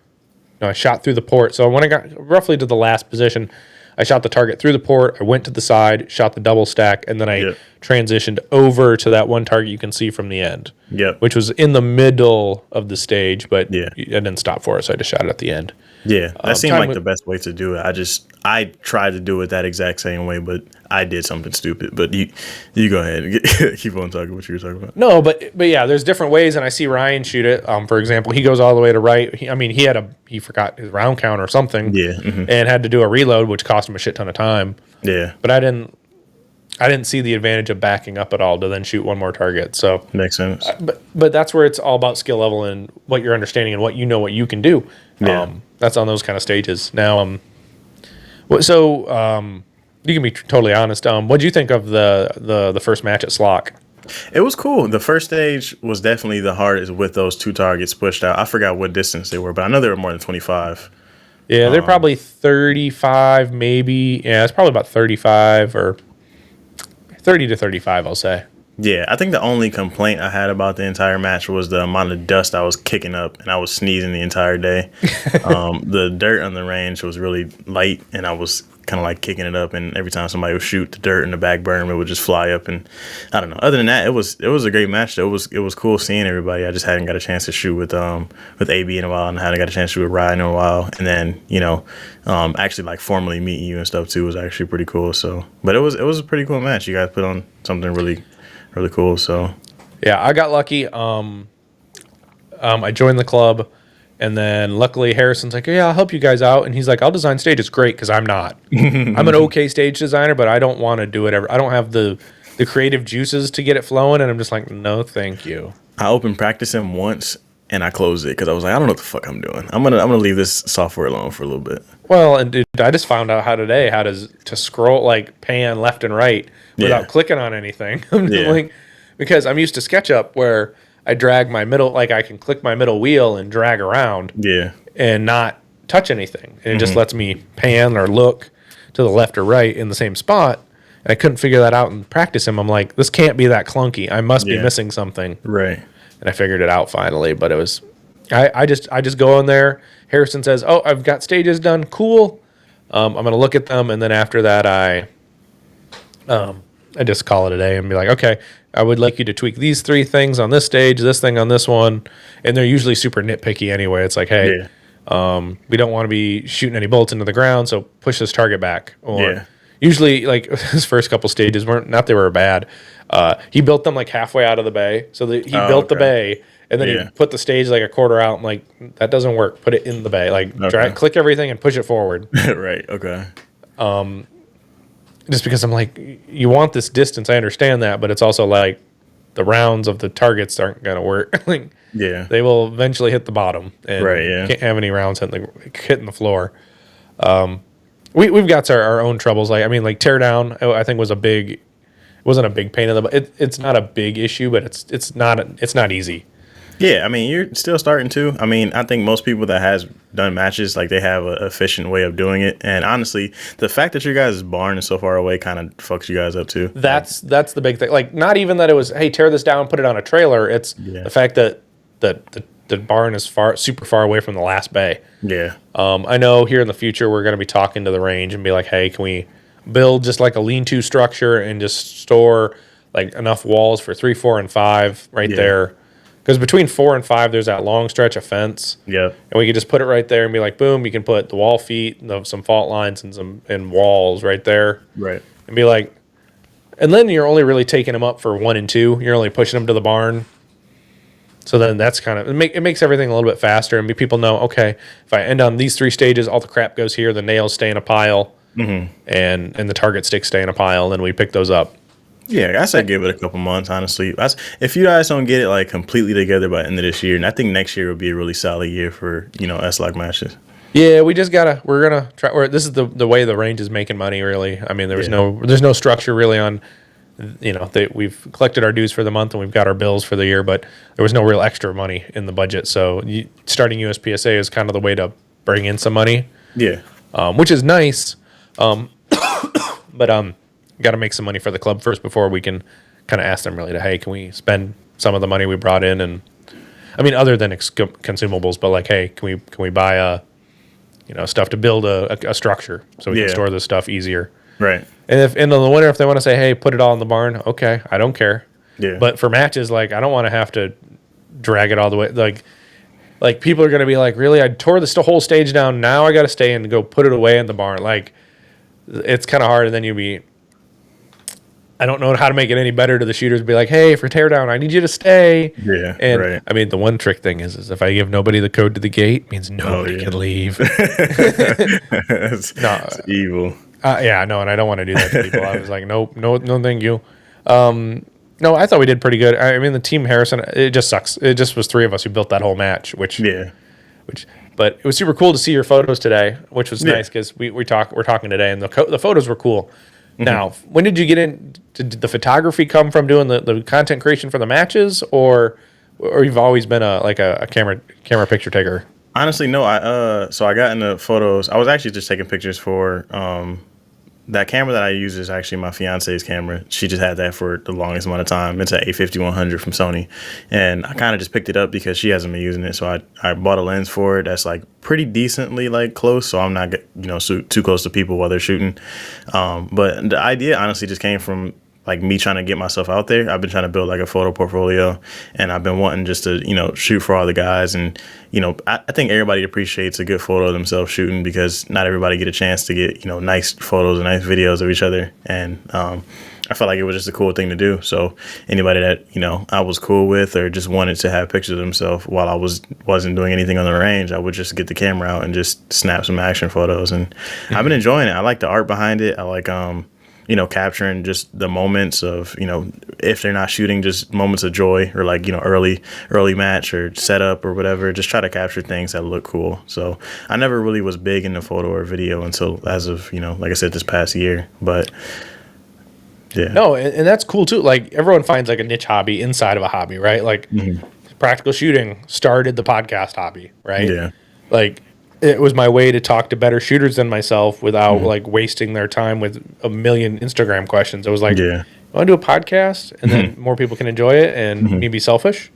C: I shot through the port. So when I got roughly to the last position, I shot the target through the port, I went to the side, shot the double stack, and then I transitioned over to that one target you can see from the end, which was in the middle of the stage, but I didn't stop for it, so I just shot it at the end.
B: Yeah, that seemed like the best way to do it. I tried to do it that exact same way, but I did something stupid. But you go ahead and keep on talking what you were talking about.
C: No, but yeah, there's different ways, and I see Ryan shoot it. For example, he goes all the way to right. He forgot his round count or something, and had to do a reload, which cost him a shit ton of time.
B: Yeah,
C: but I didn't see the advantage of backing up at all to then shoot one more target. So
B: makes sense.
C: But that's where it's all about skill level and what you're understanding and what you can do.
B: Yeah.
C: That's on those kind of stages. Now, you can be totally honest. What did you think of the first match at Slock?
B: It was cool. The first stage was definitely the hardest with those 2 targets pushed out. I forgot what distance they were, but I know they were more than 25.
C: Yeah, they're probably 35, maybe. Yeah, it's probably about 35 or 30 to 35, I'll say.
B: Yeah, I think the only complaint I had about the entire match was the amount of dust I was kicking up, and I was sneezing the entire day. The dirt on the range was really light, and I was kind of like kicking it up, and every time somebody would shoot, the dirt in the back berm, it would just fly up, and I don't know. Other than that, it was a great match. Though. It was cool seeing everybody. I just hadn't got a chance to shoot with AB in a while, and I hadn't got a chance to shoot with Ryan in a while, and then actually like formally meeting you and stuff too was actually pretty cool. So, but it was a pretty cool match. You guys put on something really cool. So
C: yeah, I got lucky. I joined the club, and then luckily Harrison's like, yeah, I'll help you guys out, and he's like, I'll design stages. Great, because I'm not. I'm an okay stage designer, but I don't want to do it ever. I don't have the creative juices to get it flowing, and I'm just like, no, thank you.
B: I opened practice him once, and I closed it because I was like, I don't know what the fuck I'm doing. I'm gonna leave this software alone for a little bit.
C: Well, and dude, I just found out how to scroll, like pan left and right without clicking on anything. I'm just like, because I'm used to SketchUp where I drag my middle, like I can click my middle wheel and drag around, and not touch anything, and it just lets me pan or look to the left or right in the same spot. And I couldn't figure that out in practice. I'm like, this can't be that clunky. I must be missing something.
B: Right.
C: And I figured it out finally, but it was, I just go in there. Harrison says, "Oh, I've got stages done. Cool. I'm gonna look at them, and then after that, I just call it a day and be like, okay, I would like you to tweak these 3 things on this stage, this thing on this one, and they're usually super nitpicky anyway. It's like, hey, we don't want to be shooting any bullets into the ground, so push this target back. Or usually, like his first couple stages they were bad. He built them like halfway out of the bay, so he built the bay. And then he put the stage like a quarter out. I'm like, that doesn't work. Put it in the bay. Like, click everything and push it forward.
B: Right, okay.
C: Just because I'm like, you want this distance. I understand that. But it's also like the rounds of the targets aren't going to work. Like, they will eventually hit the bottom. And you can't have any rounds hitting the floor. We've got our own troubles. Like, I mean, like teardown, I think wasn't a big pain in the butt. It's not a big issue, but it's not easy.
B: Yeah, I mean, you're still starting to. I mean, I think most people that has done matches, like, they have an efficient way of doing it. And honestly, the fact that your guys' barn is so far away kind of fucks you guys up, too.
C: That's the big thing. Like, not even that it was, hey, tear this down, put it on a trailer. It's the fact that the barn is super far away from the last bay.
B: Yeah.
C: I know here in the future we're going to be talking to the range and be like, hey, can we build just like a lean-to structure and just store, like, enough walls for 3, 4, and 5 right there. Because between 4 and 5, there's that long stretch of fence.
B: Yeah.
C: And we could just put it right there and be like, boom, you can put the wall feet, some fault lines, and walls right there.
B: Right.
C: And be like, and then you're only really taking them up for 1 and 2. You're only pushing them to the barn. So then that's kind of, it makes everything a little bit faster. And people know, okay, if I end on these 3 stages, all the crap goes here, the nails stay in a pile, and the target sticks stay in a pile, and we pick those up.
B: Yeah, I say give it a couple months, honestly. If you guys don't get it like completely together by the end of this year, and I think next year will be a really solid year for, S-Log matches.
C: Yeah, we're gonna try. This is the way the range is making money, really. I mean, there's no structure really on, we've collected our dues for the month and we've got our bills for the year, but there was no real extra money in the budget. So starting USPSA is kind of the way to bring in some money.
B: Yeah.
C: Which is nice. But got to make some money for the club first before we can kind of ask them really hey, can we spend some of the money we brought in? And I mean, other than consumables, but like, hey, can we buy stuff to build a structure so we can store this stuff easier.
B: Right.
C: And if in the winter, if they want to say, hey, put it all in the barn, okay, I don't care.
B: Yeah.
C: But for matches, like, I don't want to have to drag it all the way. Like people are going to be like, really? I tore this whole stage down. Now I got to stay and go put it away in the barn. Like, it's kind of hard. And then I don't know how to make it any better to the shooters. Be like, hey, for teardown, I need you to stay.
B: Yeah,
C: and
B: right.
C: I mean, the one trick thing is if I give nobody the code to the gate, it means nobody can leave.
B: It's evil.
C: Yeah, no, and I don't want to do that to people. I was like, nope, no, thank you. No, I thought we did pretty good. I mean, the team Harrison, it just sucks. It just was 3 of us who built that whole match, but it was super cool to see your photos today, which was nice because we're talking today, and the photos were cool. Now, when did you get in? Did the photography come from doing the content creation for the matches, or you've always been a camera picture taker?
B: Honestly, no. So I got into photos. I was actually just taking pictures for that camera that I use is actually my fiance's camera. She just had that for the longest amount of time. It's an A50-100 from Sony. And I kind of just picked it up because she hasn't been using it. So I bought a lens for it that's like pretty decently like close. So I'm not, too close to people while they're shooting. But the idea honestly just came from like me trying to get myself out there. I've been trying to build like a photo portfolio, and I've been wanting just to, shoot for all the guys. And, I think everybody appreciates a good photo of themselves shooting, because not everybody get a chance to get, nice photos and nice videos of each other. And I felt like it was just a cool thing to do. So anybody that, I was cool with or just wanted to have pictures of themselves while I wasn't doing anything on the range, I would just get the camera out and just snap some action photos. And I've been enjoying it. I like the art behind it. I like, capturing just the moments of, if they're not shooting, just moments of joy, or like, early match or setup or whatever. Just try to capture things that look cool. So I never really was big into photo or video until as of, like I said, this past year. But yeah.
C: No, and that's cool too. Like, everyone finds like a niche hobby inside of a hobby, right? Like practical shooting started the podcast hobby, right?
B: Yeah.
C: Like, it was my way to talk to better shooters than myself without like wasting their time with a million Instagram questions. It was like, I want to do a podcast, and then more people can enjoy it, and me be selfish,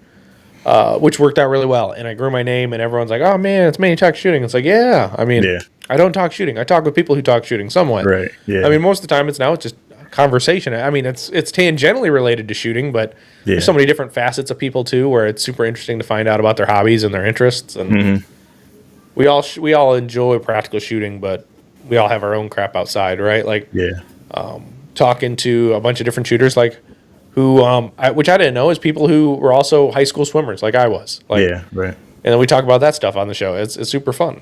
C: which worked out really well. And I grew my name, and everyone's like, "Oh man, it's Manny Talks Shooting." It's like, yeah, I mean, I don't talk shooting. I talk with people who talk shooting somewhat.
B: Right. Yeah.
C: I mean, most of the time it's just conversation. I mean, it's tangentially related to shooting, but there's so many different facets of people too, where it's super interesting to find out about their hobbies and their interests. And we all enjoy practical shooting, but we all have our own crap outside, right? Like, talking to a bunch of different shooters, like who, which I didn't know, is people who were also high school swimmers, like I was. Like,
B: right.
C: And then we talk about that stuff on the show. It's super fun.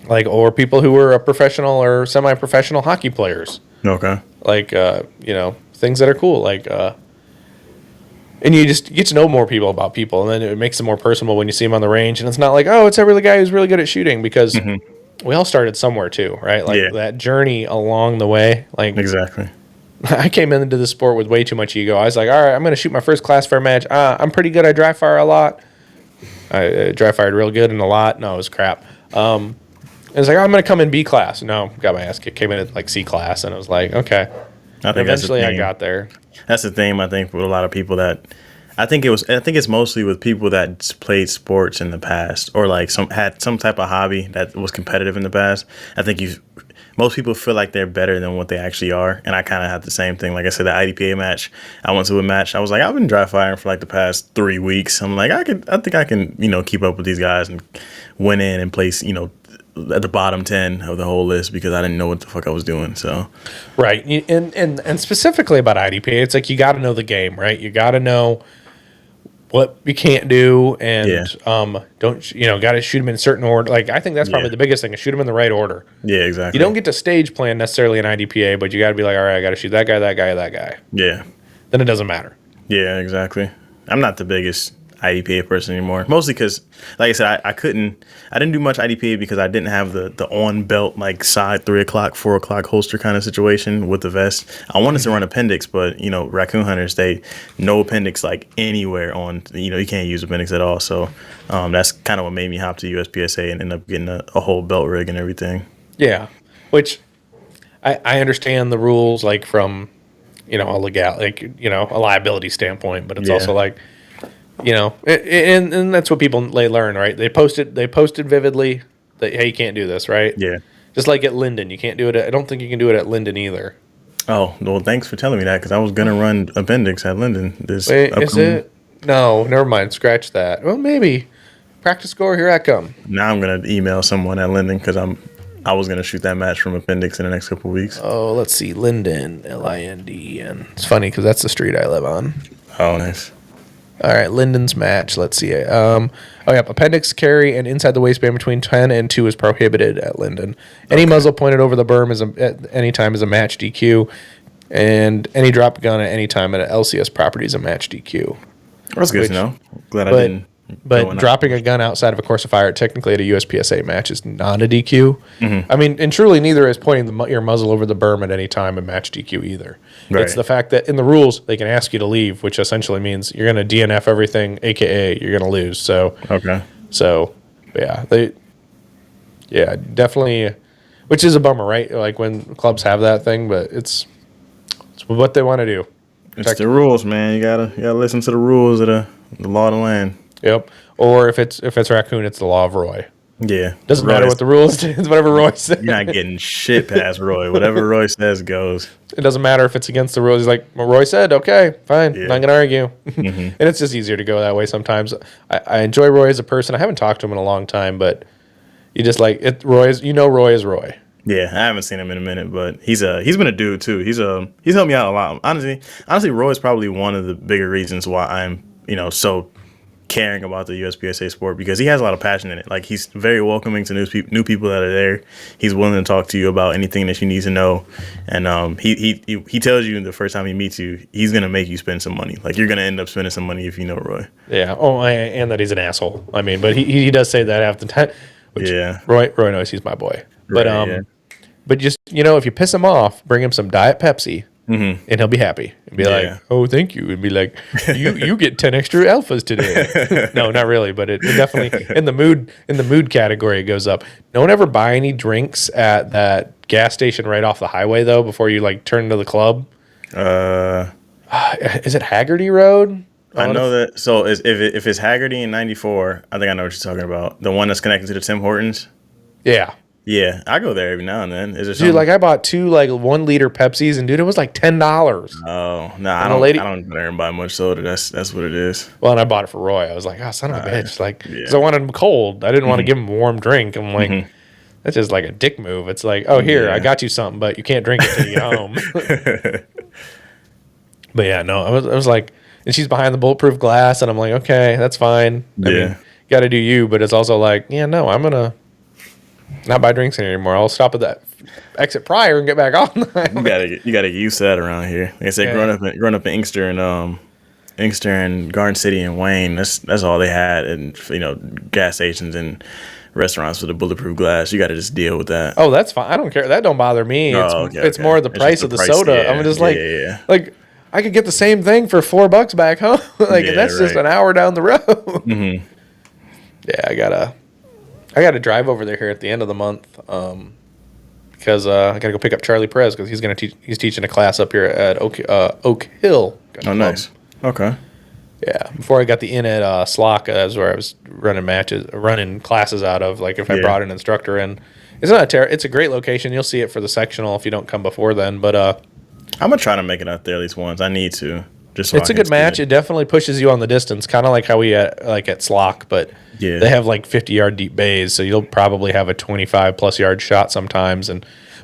C: Like, or people who were professional or semi-professional hockey players.
B: Okay.
C: Like, things that are cool. Like, and you just get to know more people about people, and then it makes it more personal when you see them on the range. And it's not like, oh, it's every guy who's really good at shooting, because we all started somewhere too, right? Like that journey along the way. Like,
B: exactly.
C: I came into the sport with way too much ego. I was like, all right, I'm going to shoot my first class fire match. I'm pretty good. I dry fire a lot. I dry fired real good and a lot. No, it was crap. It was like, I'm going to come in B class. No, got my ass kicked. Came in at like C class, and I was like, okay.
B: I think
C: eventually I got there.
B: That's the theme, I think, with a lot of people that I think it's mostly with people that played sports in the past, or like had some type of hobby that was competitive in the past. I think most people feel like they're better than what they actually are. And I kind of had the same thing. Like I said, the IDPA match, I went to a match. I was like, I've been dry firing for like the past 3 weeks. I'm like, I think I can, keep up with these guys and win in and place, at the bottom 10 of the whole list, because I didn't know what the fuck I was doing. So,
C: right. And specifically about IDPA, it's like, you got to know the game, right? You got to know what you can't do, and don't got to shoot them in a certain order. Like, I think that's probably the biggest thing, is shoot them in the right order.
B: Yeah, exactly.
C: You don't get to stage plan necessarily in IDPA, but you got to be like, all right, I got to shoot that guy, that guy, that guy.
B: Yeah.
C: Then it doesn't matter.
B: Yeah, exactly. I'm not the biggest IDPA person anymore, mostly because, like I said, I didn't do much IDPA because I didn't have the on belt, like side 3 o'clock, 4 o'clock holster kind of situation with the vest. I wanted to run appendix, but raccoon hunters, no appendix like anywhere on, you can't use appendix at all. So that's kind of what made me hop to USPSA and end up getting a whole belt rig and everything. Yeah,
C: which I understand the rules, like from a a liability standpoint, but it's also like, and that's what people learn, right? They posted vividly that, hey, you can't do this, right?
B: Yeah.
C: Just like at Linden, you can't do it. I don't think you can do it at Linden either.
B: Oh, well, thanks for telling me that, because I was gonna run appendix at Linden.
C: Is it? No, never mind. Scratch that. Well, maybe. Practice score. Here I come.
B: Now I'm gonna email someone at Linden, because I was gonna shoot that match from appendix in the next couple of weeks.
C: Oh, let's see, Linden, Linden. It's funny because that's the street I live on.
B: Oh, nice.
C: All right, Linden's match. Let's see. Appendix carry and inside the waistband between 10 and 2 is prohibited at Linden. Any muzzle pointed over the berm at any time is a match DQ, and any drop gun at any time at an LCS property is a match DQ.
B: That's good to know. Glad I didn't.
C: But dropping a gun outside of a course of fire, technically at a USPSA match, is not a DQ. Mm-hmm. I mean, and truly neither is pointing your muzzle over the berm at any time a match DQ either. Right. It's the fact that in the rules, they can ask you to leave, which essentially means you're going to DNF everything, a.k.a. you're going to lose. So,
B: okay.
C: So, yeah, definitely. which is a bummer, right? Like when clubs have that thing, but it's what they want to do.
B: It's the rules, man. You gotta listen to the rules of the law of the land.
C: Yep. Or if it's raccoon, it's the law of Roy.
B: Yeah.
C: Doesn't matter what the rules is, whatever Roy says.
B: You're not getting shit past Roy. Whatever Roy says goes.
C: It doesn't matter if it's against the rules. He's like, well, Roy said, okay, fine.
B: Yeah.
C: I'm not going to argue. And it's just easier to go that way sometimes. I enjoy Roy as a person. I haven't talked to him in a long time, but you just like it. Roy is Roy.
B: Yeah, I haven't seen him in a minute, but he's been a dude too. He's helped me out a lot. Honestly, Roy is probably one of the bigger reasons why I'm so caring about the USPSA sport, because he has a lot of passion in it. Like, he's very welcoming to new people that are there. He's willing to talk to you about anything that you need to know, and he tells you the first time he meets you, he's gonna make you spend some money. Like, you're gonna end up spending some money if you know Roy.
C: Yeah. Oh, and that he's an asshole. I mean, but he does say that half the time. Which Roy knows he's my boy. But but just if you piss him off, bring him some Diet Pepsi. And he'll be happy and be like, "Oh, thank you," and be like, "You get 10 extra alphas today." No, not really, but it definitely in the mood category it goes up. No one ever buy any drinks at that gas station right off the highway though before you like turn to the club. Is it Haggerty Road?
B: I know that. So if it's Haggerty in 94, I think I know what you're talking about. The one that's connected to the Tim Hortons.
C: Yeah.
B: Yeah, I go there every now and then. Is it
C: dude? Like I bought 2 like 1 liter Pepsis, and dude, it was like $10.
B: Oh no, I don't go there and buy much soda. That's what it is.
C: Well, and I bought it for Roy. I was like, oh, son of a bitch, like, because I wanted him cold. I didn't want to give him a warm drink. I'm like, that's just like a dick move. It's like, oh, here, I got you something, but you can't drink it till you get home. But yeah, no, I was like, and she's behind the bulletproof glass, and I'm like, okay, that's fine. I mean, got to do you, but it's also like, yeah, no, I'm gonna not buy drinks anymore. I'll stop at that exit prior and get back on.
B: You gotta get used to that around here. Like I said, growing up in Inkster and Garden City and Wayne, that's all they had, and gas stations and restaurants with the bulletproof glass. You got to just deal with that.
C: Oh, that's fine. I don't care. That don't bother me. It's more the price of the soda. Yeah, I'm just like I could get the same thing for $4 back home. That's just an hour down the road. Yeah, I gotta drive over there here at the end of the month because I gotta go pick up Charlie Perez because he's teaching a class up here at Oak Hill.
B: Oh, nice. Okay.
C: Yeah, before I got the in at SLOC, that's where I was running classes out of. Like if I brought an instructor in, it's a great location. You'll see it for the sectional if you don't come before then. But
B: I'm gonna try to make it out there at least once. I need to.
C: It's a good match. It definitely pushes you on the distance, kind of like how we at SLOC, but they have like 50-yard deep bays, so you'll probably have a 25+ yard shot sometimes.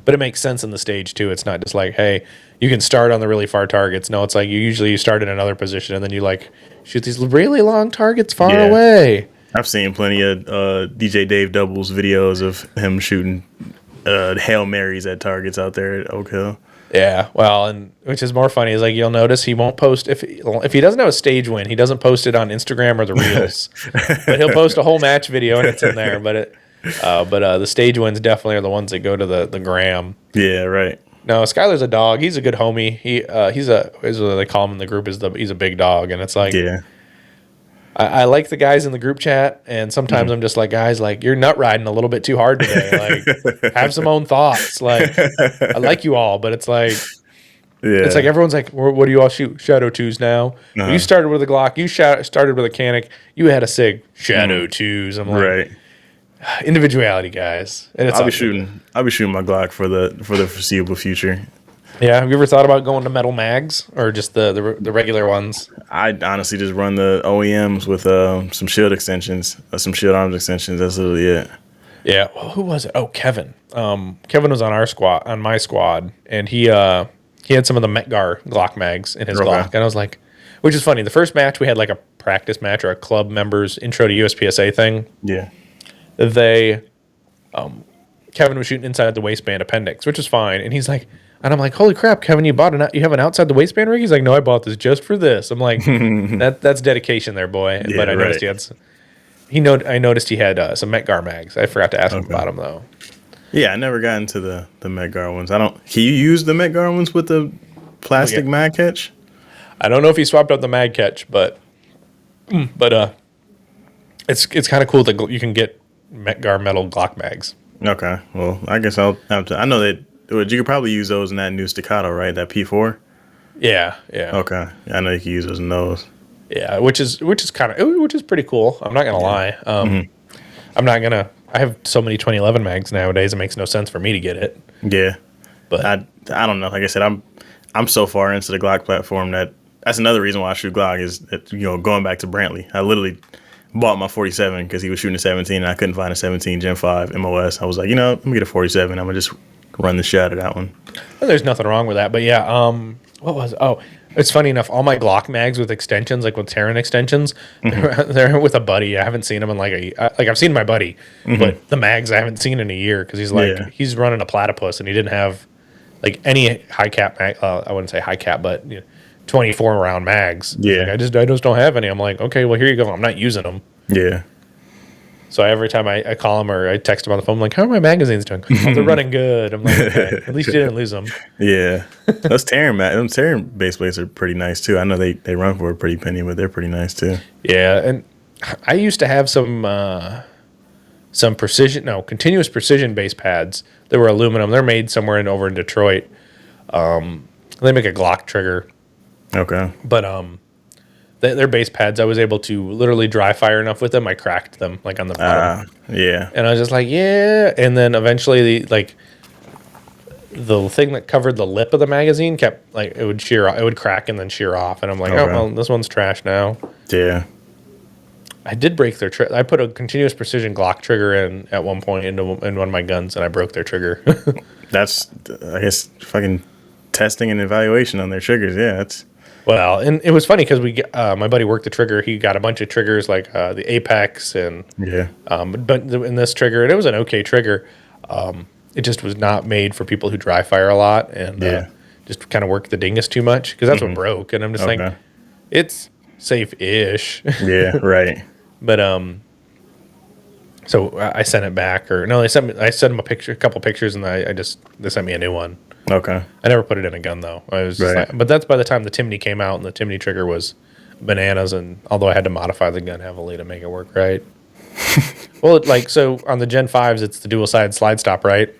C: But it makes sense in the stage too. It's not just like, hey, you can start on the really far targets. No, it's like you start in another position and then you like shoot these really long targets far away.
B: I've seen plenty of DJ Dave Doubles videos of him shooting Hail Marys at targets out there at Oak Hill.
C: Yeah, well, and which is more funny is like you'll notice he won't post if he doesn't have a stage win, he doesn't post it on Instagram or the Reels, but he'll post a whole match video and it's in there. But the stage wins definitely are the ones that go to the gram.
B: Yeah, right.
C: No, Skylar's a dog. He's a good homie. He's what they call him in the group he's a big dog, and it's like I like the guys in the group chat, and sometimes I'm just like, guys, like you're nut riding a little bit too hard today. Like, have some own thoughts. Like, I like you all, but it's like everyone's like, what do you all shoot? Shadow 2s now. You started with a Glock. You started with a Canic. You had a Sig. Shadow 2s. I'm like, individuality, guys. And
B: I'll be shooting my Glock for the foreseeable future.
C: Yeah, have you ever thought about going to metal mags or just the regular ones?
B: I honestly just run the OEMs with some shield extensions, some shield arms extensions. That's literally it.
C: Yeah, well, who was it? Oh, Kevin. Kevin was on my squad, and he had some of the Metgar Glock mags in his Glock, and I was like, which is funny. The first match we had like a practice match or a club members intro to USPSA thing.
B: Yeah,
C: Kevin was shooting inside the waistband appendix, which was fine, and he's like. And I'm like, holy crap, Kevin, you have an outside the waistband rig? He's like, no, I bought this just for this. I'm like, that's dedication there, boy.
B: Yeah,
C: but I noticed I noticed he had some Metgar mags. I forgot to ask him about them though.
B: Yeah, I never got into the Metgar ones. Can you use the Metgar ones with the plastic mag catch?
C: I don't know if he swapped out the mag catch, but it's kind of cool that you can get Metgar metal Glock mags.
B: Okay. Well, I guess I'll have to. I know that you could probably use those in that new staccato, right? That P4.
C: Yeah, yeah.
B: Okay. I know you can use those in those.
C: Yeah, which is pretty cool. I'm not gonna lie. I'm not gonna. I have so many 2011 mags nowadays. It makes no sense for me to get it.
B: Yeah.
C: But
B: I don't know. Like I said, I'm so far into the Glock platform that's another reason why I shoot Glock is that, going back to Brantley. I literally bought my 47 because he was shooting a 17 and I couldn't find a 17 Gen 5 MOS. I was like, let me get a 47. I'm gonna just run the shit out of that one.
C: well, there's nothing wrong with that. But yeah, what was? Oh, it's funny enough. All my Glock mags with extensions, like with Terran extensions, they're with a buddy. I haven't seen him in I've seen my buddy, but the mags I haven't seen in a year because he's running a platypus and he didn't have like any high cap mag. I wouldn't say high cap, but 24 round mags.
B: Yeah,
C: like, I just don't have any. I'm like, okay, well here you go. I'm not using them.
B: Yeah.
C: So every time I call him or I text him on the phone, I'm like, how are my magazines doing? Oh, they're running good. I'm like, okay, at least you didn't lose them.
B: Yeah. Those Terran base plates are pretty nice too. I know they run for a pretty penny, but they're pretty nice too.
C: Yeah, and I used to have some continuous precision base pads. They were aluminum. They're made somewhere over in Detroit. They make a Glock trigger.
B: Okay.
C: But their base pads, I was able to literally dry fire enough with them. I cracked them like on the bottom.
B: Yeah.
C: And I was just like, yeah. And then eventually, the thing that covered the lip of the magazine kept it would shear off. It would crack and then shear off. And I'm like, oh well, this one's trash now.
B: Yeah.
C: I did break their trigger. I put a continuous precision Glock trigger in at one point in one of my guns, and I broke their trigger.
B: That's, I guess, fucking testing and evaluation on their triggers. Yeah, that's.
C: Well, and it was funny because my buddy worked the trigger. He got a bunch of triggers like the Apex and but in this trigger, and it was an okay trigger. It just was not made for people who dry fire a lot and just kind of work the dingus too much because that's what broke. And I'm just like, it's safe-ish.
B: Yeah, right.
C: But so I sent it back, or no, I sent them a couple pictures, and they sent me a new one.
B: Okay.
C: I never put it in a gun though. I was just but that's by the time the Timney came out, and the Timney trigger was bananas. And although I had to modify the gun heavily to make it work right. Well, so on the Gen 5s, it's the dual side slide stop, right?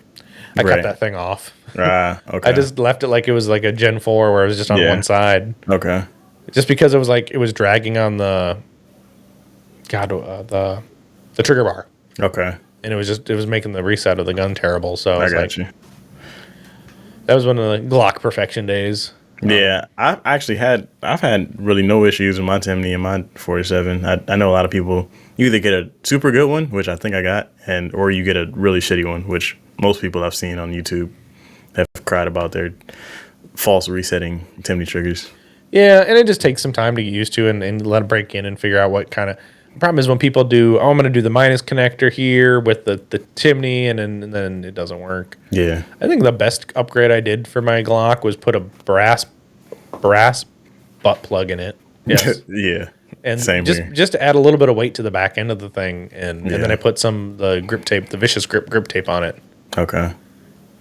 C: I cut that thing off.
B: Okay.
C: I just left it like it was like a Gen 4 where it was just on one side.
B: Okay.
C: Just because it was dragging on the trigger bar.
B: Okay.
C: And it was making the reset of the gun terrible. So
B: I got you.
C: That was one of the Glock perfection days.
B: Yeah, I've had really no issues with my Timney and my 47. I know a lot of people, you either get a super good one, which I think I got, or you get a really shitty one, which most people I've seen on YouTube have cried about their false resetting Timney triggers.
C: Yeah, and it just takes some time to get used to and let it break in and figure out what kind of. The problem is when people do, I'm going to do the minus connector here with the Timney, and then it doesn't work.
B: Yeah.
C: I think the best upgrade I did for my Glock was put a brass butt plug in it. Yes.
B: Yeah.
C: And
B: same
C: just to add a little bit of weight to the back end of the thing, and then I put the grip tape, the vicious grip tape on it.
B: Okay.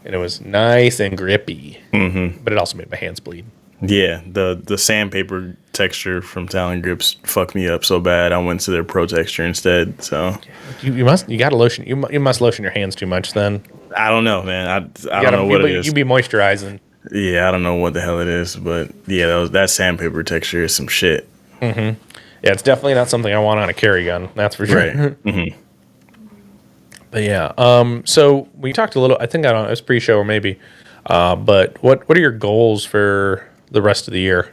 C: And it was nice and grippy,
B: mm-hmm.
C: but it also made my hands bleed.
B: Yeah, the sandpaper texture from Talon Grips fucked me up so bad. I went to their Pro Texture instead. So
C: you gotta lotion. You must lotion your hands too much then.
B: I don't know, man. I don't know what it is.
C: You be moisturizing.
B: Yeah, I don't know what the hell it is, but yeah, that sandpaper texture is some shit.
C: Mm-hmm. Yeah, it's definitely not something I want on a carry gun. That's for sure.
B: Right. Mm-hmm.
C: But yeah, so we talked a little. I think it was pre-show or maybe. But what are your goals for the rest of the year?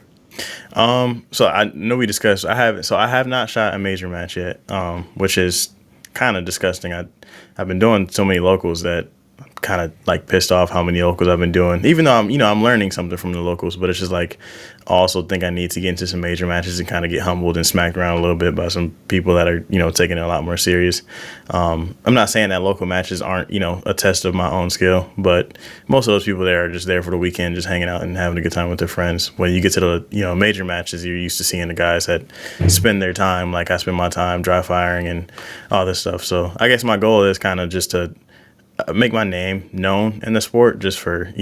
B: So I know we discussed. I have not shot a major match yet, which is kind of disgusting. I've been doing so many locals that I'm kind of pissed off how many locals I've been doing. Even though I'm learning something from the locals, but it's just I also think I need to get into some major matches and kind of get humbled and smacked around a little bit by some people that are taking it a lot more serious. I'm not saying that local matches aren't a test of my own skill, but most of those people there are just there for the weekend, just hanging out and having a good time with their friends. When you get to the major matches, you're used to seeing the guys that spend their time like I spend my time dry firing and all this stuff. So I guess my goal is kind of just to make my name known in the sport, just for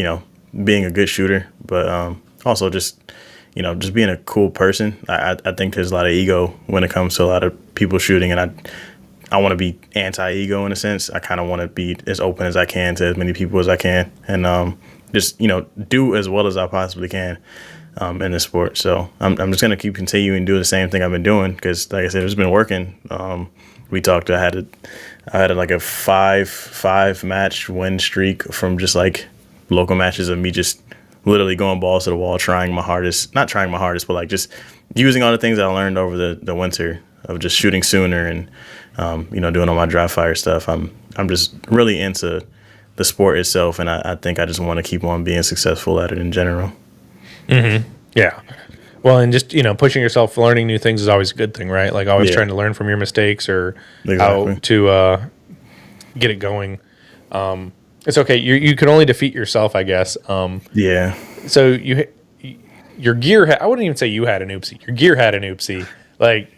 B: being a good shooter, but also just being a cool person. I think there's a lot of ego when it comes to a lot of people shooting, and I want to be anti-ego in a sense. I kind of want to be as open as I can to as many people as I can, and just do as well as I possibly can in this sport. So I'm just gonna keep continuing to do the same thing I've been doing because, like I said, it's been working. We talked. I had like a five match win streak from just like local matches of me just literally going balls to the wall, trying my hardest. Not trying my hardest, but like just using all the things I learned over the winter of just shooting sooner and doing all my dry fire stuff. I'm just really into the sport itself, and I think I just want to keep on being successful at it in general.
C: Mm-hmm. Yeah. Well, and just, pushing yourself, learning new things is always a good thing, right? Like always trying to learn from your mistakes or how to get it going. It's okay. You can only defeat yourself, I guess.
B: Yeah.
C: So your gear, I wouldn't even say you had an oopsie. Your gear had an oopsie. Like,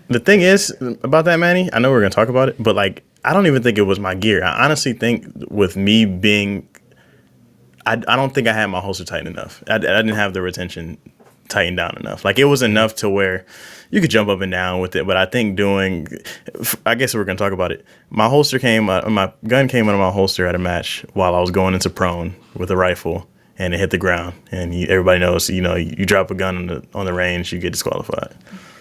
B: the thing is about that, Manny, I know we're going to talk about it, but like, I don't even think it was my gear. I honestly think with me being, I don't think I had my holster tight enough. I didn't have the retention tightened down enough. Like, it was enough to where you could jump up and down with it. But I think I guess we're going to talk about it. My gun came out of my holster at a match while I was going into prone with a rifle, and it hit the ground. And everybody knows, you drop a gun on the range, you get disqualified.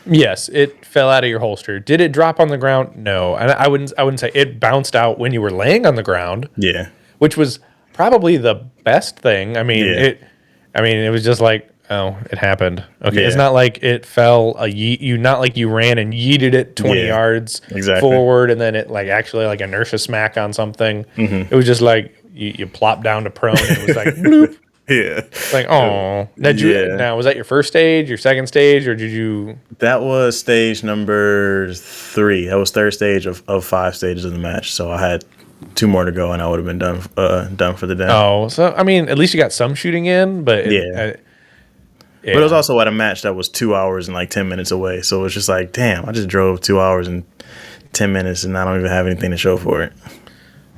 C: Yes, it fell out of your holster. Did it drop on the ground? No. And I wouldn't say it bounced out when you were laying on the ground.
B: Yeah.
C: Which was probably the best thing. I mean, it was just like, oh, it happened. Okay. Yeah. It's not like it fell not like you ran and yeeted it 20 yards forward and then it like actually like inertia smack on something. Mm-hmm. It was just like you plopped down to prone and it was like bloop.
B: Yeah.
C: Like, oh. Now, was that your first stage, your second stage, or did you?
B: That was stage number 3. That was third stage of 5 stages of the match. So I had 2 more to go, and I would have been done for the day.
C: Oh, so I mean, at least you got some shooting in, but
B: yeah. But it was also at a match that was 2 hours and like 10 minutes away. So it was just like, damn, I just drove 2 hours and 10 minutes, and I don't even have anything to show for it.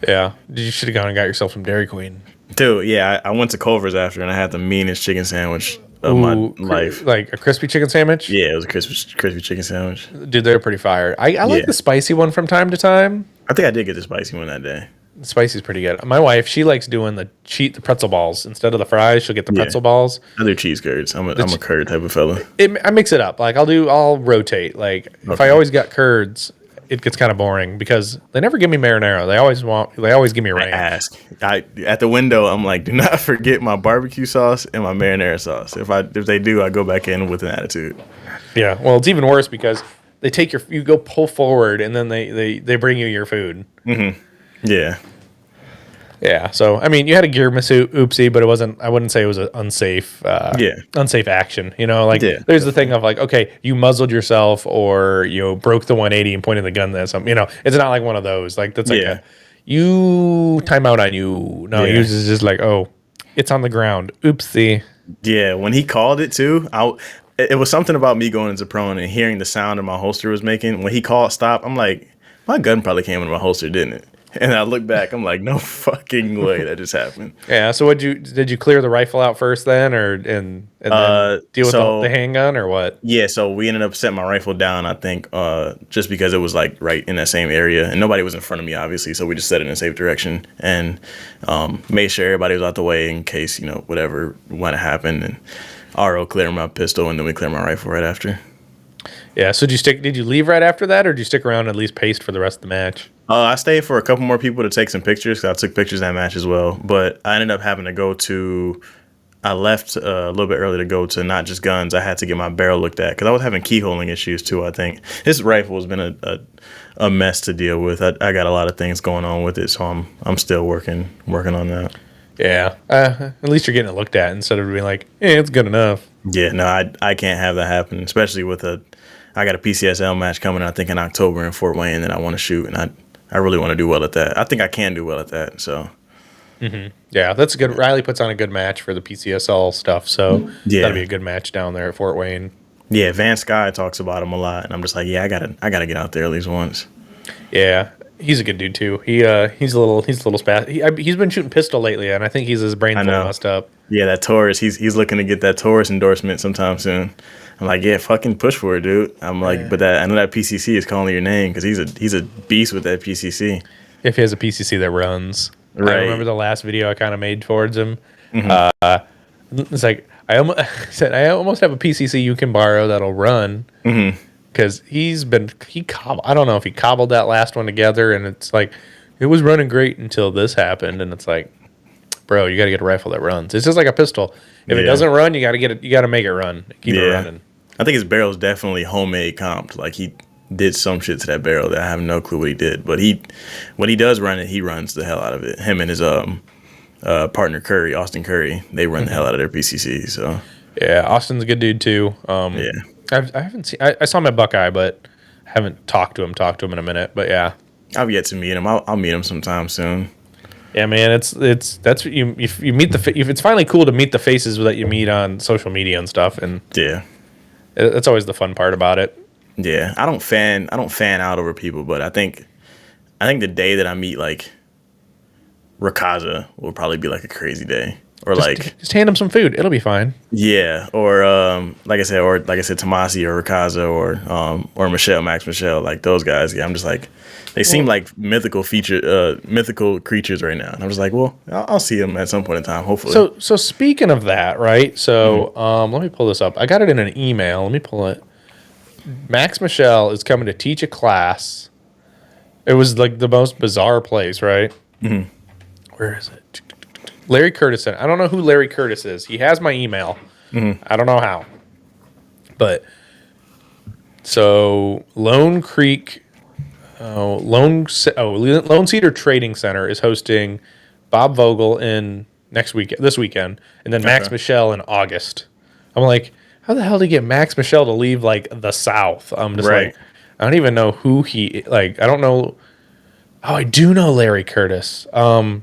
C: Yeah, you should have gone and got yourself some Dairy Queen.
B: Dude, yeah, I went to Culver's after, and I had the meanest chicken sandwich of my life.
C: Like a crispy chicken sandwich?
B: Yeah, it was a crispy chicken sandwich.
C: Dude, they're pretty fire. I like the spicy one from time to time.
B: I think I did get the spicy one that day.
C: The spicy's pretty good. My wife, she likes doing the pretzel balls. Instead of the fries, she'll get the pretzel balls.
B: I do cheese curds. I'm a curd type of fella.
C: I mix it up. Like, I'll rotate. Like, if I always got curds, it gets kind of boring because they never give me marinara. They always give me ranch.
B: At the window, I'm like, do not forget my barbecue sauce and my marinara sauce. If they do, I go back in with an attitude.
C: Yeah, well, it's even worse because they take you go pull forward and then they bring you your food.
B: Mm-hmm. Yeah.
C: Yeah. So I mean, you had a gear miss oopsie, but it wasn't. I wouldn't say it was an unsafe. Unsafe action. There's the thing of like, okay, you muzzled yourself or broke the 180 and pointed the gun at something. It's not like one of those. Like that's like you time out on you. No, he was just like, oh, it's on the ground. Oopsie.
B: Yeah. When he called it too, it was something about me going into prone and hearing the sound that my holster was making. When he called stop, I'm like, my gun probably came in my holster, didn't it? And I look back, I'm like, no fucking way that just happened.
C: Yeah. So did you clear the rifle out first then, and then deal with the handgun or what?
B: Yeah. So we ended up setting my rifle down. I think just because it was like right in that same area, and nobody was in front of me, obviously. So we just set it in a safe direction and made sure everybody was out the way in case whatever went to happen. And RO cleared my pistol, and then we cleared my rifle right after.
C: Yeah. So did you leave right after that, or did you stick around and at least pace for the rest of the match?
B: I stayed for a couple more people to take some pictures. I took pictures of that match as well. But I ended up having to I left a little bit early to go to not just guns. I had to get my barrel looked at because I was having keyholing issues too, I think. This rifle has been a mess to deal with. I got a lot of things going on with it, so I'm still working on that.
C: Yeah. At least you're getting it looked at instead of being like, it's good enough.
B: Yeah, no, I can't have that happen, especially with I got a PCSL match coming, I think, in October in Fort Wayne that I want to shoot, and I really want to do well at that. I think I can do well at that. So,
C: yeah, that's good. Riley puts on a good match for the PCSL stuff, so that'll be a good match down there at Fort Wayne.
B: Yeah, Van Sky talks about him a lot, and I'm just like, I gotta get out there at least once.
C: Yeah, he's a good dude too. He's a little spat. He's been shooting pistol lately, and I think his brain's a little messed up.
B: Yeah, that Taurus. He's looking to get that Taurus endorsement sometime soon. I'm like, yeah, fucking push for it, dude. I'm like, but I know that PCC is calling your name because he's a beast with that PCC.
C: If he has a PCC that runs.
B: Right.
C: I remember the last video I kind of made towards him.
B: Mm-hmm.
C: It's like I said I almost have a PCC you can borrow that'll run because I don't know if he cobbled that last one together, and it's like it was running great until this happened, and it's like, bro, you got to get a rifle that runs. It's just like a pistol. If it doesn't run, you got to get it. You got to make it run. Keep it running.
B: I think his barrel's definitely homemade comped. Like he did some shit to that barrel that I have no clue what he did. But when he does run it, he runs the hell out of it. Him and his partner Curry, Austin Curry, they run the hell out of their PCC. So
C: yeah, Austin's a good dude too. I haven't seen. I saw him at Buckeye, but haven't talked to him in a minute. But yeah,
B: I've yet to meet him. I'll meet him sometime soon.
C: Yeah, man, it's that's you meet it's finally cool to meet the faces that you meet on social media and stuff, and that's always the fun part about it.
B: Yeah, I don't fan out over people, but I think the day that I meet like Rakaza will probably be like a crazy day, or
C: just hand him some food, it'll be fine.
B: Yeah, or like I said, Tomasi or Rakaza or Max Michelle, like those guys. Yeah, I'm just like they seem like mythical creatures right now, and I'm just like, well, I'll see them at some point in time, hopefully.
C: So speaking of that, right? So let me pull this up. I got it in an email. Let me pull it. Max Michelle is coming to teach a class. It was like the most bizarre place, right? Mm-hmm. Where is it? Larry Curtis. I don't know who Larry Curtis is. He has my email. Mm-hmm. I don't know how. But so Lone Cedar Trading Center is hosting Bob Vogel this weekend, and then Max Michelle in August. I'm like, how the hell did he get Max Michelle to leave like the South? I'm just like, I don't even know who he like. I don't know. Oh, I do know Larry Curtis. I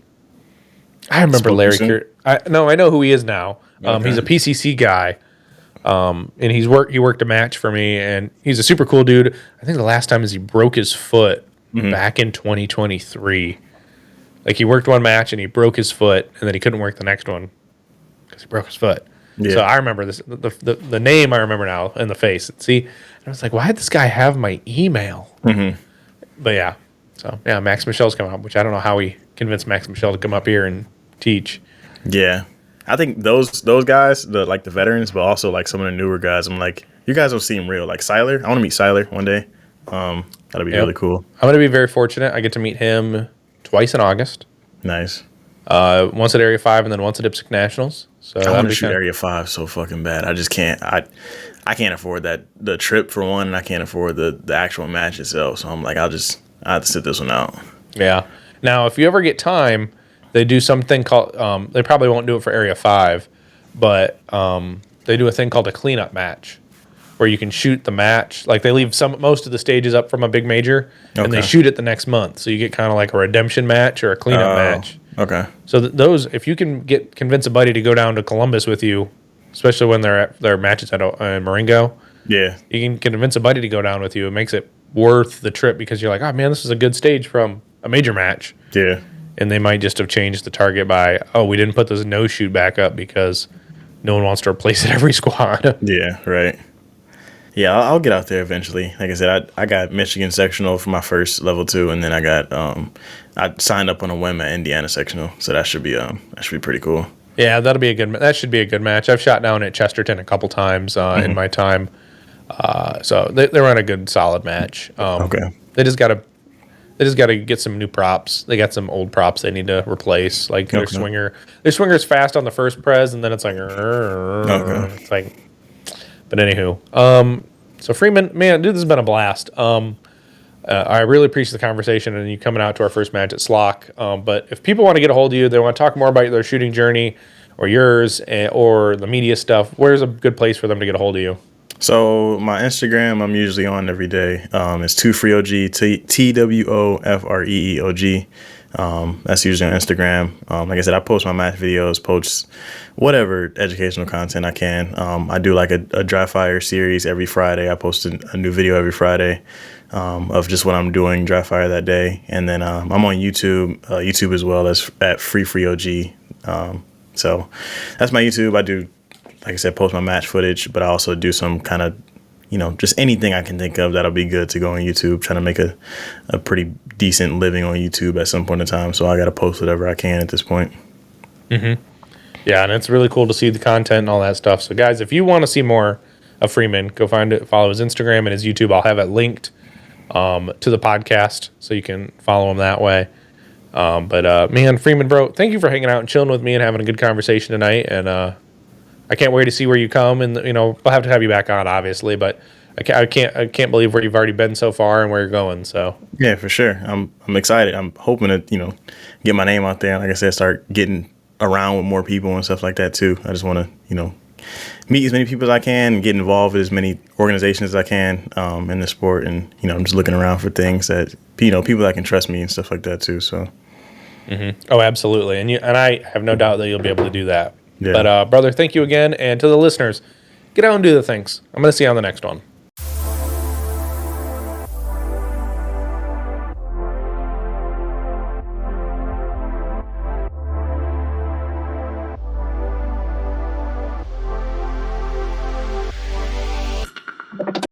C: remember Larry Curtis. I know who he is now. He's a PCC guy. And he worked a match for me, and he's a super cool dude. I think the last time is he broke his foot back in 2023. Like he worked one match and he broke his foot, and then he couldn't work the next one because he broke his foot. Yeah. So I remember this. The name I remember now, and the face. See, and I was like, why did this guy have my email? Mm-hmm. But yeah, so yeah, Max Michelle's coming up, which I don't know how he convinced Max Michelle to come up here and teach.
B: Yeah. I think those guys, the veterans, but also like some of the newer guys, I'm like, you guys don't seem real. Like Siler, I want to meet Siler one day. That'll be really cool.
C: I'm going to be very fortunate. I get to meet him twice in August.
B: Nice.
C: Once at Area 5 and then once at IPSC Nationals. So
B: I want to shoot Area 5 so fucking bad. I just can't. I can't afford the trip for one, and I can't afford the actual match itself. So I'm like, I have to sit this one out.
C: Yeah. Now, if you ever get time, they do something called, they probably won't do it for Area 5, but they do a thing called a cleanup match where you can shoot the match. Like they leave most of the stages up from a big major, and they shoot it the next month. So you get kind of like a redemption match or a cleanup match.
B: Okay.
C: So those, if you can convince a buddy to go down to Columbus with you, especially when they're at their matches at Marengo,
B: yeah,
C: you can convince a buddy to go down with you. It makes it worth the trip because you're like, oh man, this is a good stage from a major match.
B: Yeah.
C: And they might just have changed the target by, we didn't put this no shoot back up because no one wants to replace it every squad.
B: Yeah, right. Yeah, I'll get out there eventually. Like I said, I got Michigan sectional for my first level 2, and then I got I signed up on a whim at Indiana sectional, so that should be pretty cool.
C: Yeah, that should be a good match. I've shot down at Chesterton a couple times in my time, so they run a good solid match.
B: Okay,
C: they just got to get some new props. They got some old props they need to replace, like their swinger. Their swinger's fast on the first prez, and then it's like, it's like. But anywho, so Freeman, man, dude, this has been a blast. I really appreciate the conversation and you coming out to our first match at SLOC. But if people want to get a hold of you, they want to talk more about their shooting journey or yours or the media stuff, where's a good place for them to get a hold of you?
B: So my Instagram, I'm usually on every day. It's TwoFreeOG, TWOFREEOG. That's usually on Instagram. Like I said, I post my match videos, post whatever educational content I can. I do like a dry fire series every Friday. I post a new video every Friday of just what I'm doing dry fire that day. And then I'm on YouTube as well as at FreeOG. So that's my YouTube. I do like I said, post my match footage, but I also do some kind of, just anything I can think of that'll be good to go on YouTube, trying to make a pretty decent living on YouTube at some point in time. So I got to post whatever I can at this point.
C: Mm-hmm. Yeah, and it's really cool to see the content and all that stuff. So, guys, if you want to see more of Freeman, go follow his Instagram and his YouTube. I'll have it linked to the podcast, so you can follow him that way. Man, Freeman, bro, thank you for hanging out and chilling with me and having a good conversation tonight. And I can't wait to see where you come. And we'll have to have you back on, obviously. But I can't believe where you've already been so far and where you're going. So
B: yeah, for sure. I'm excited. I'm hoping to get my name out there. Like I said, start getting around with more people and stuff like that too. I just want to meet as many people as I can and get involved with as many organizations as I can in the sport. And I'm just looking around for things that people that can trust me and stuff like that too. So.
C: Mm-hmm. Oh, absolutely. And I have no doubt that you'll be able to do that.
B: Yeah.
C: But brother, thank you again. And to the listeners, get out and do the things. I'm going to see you on the next one.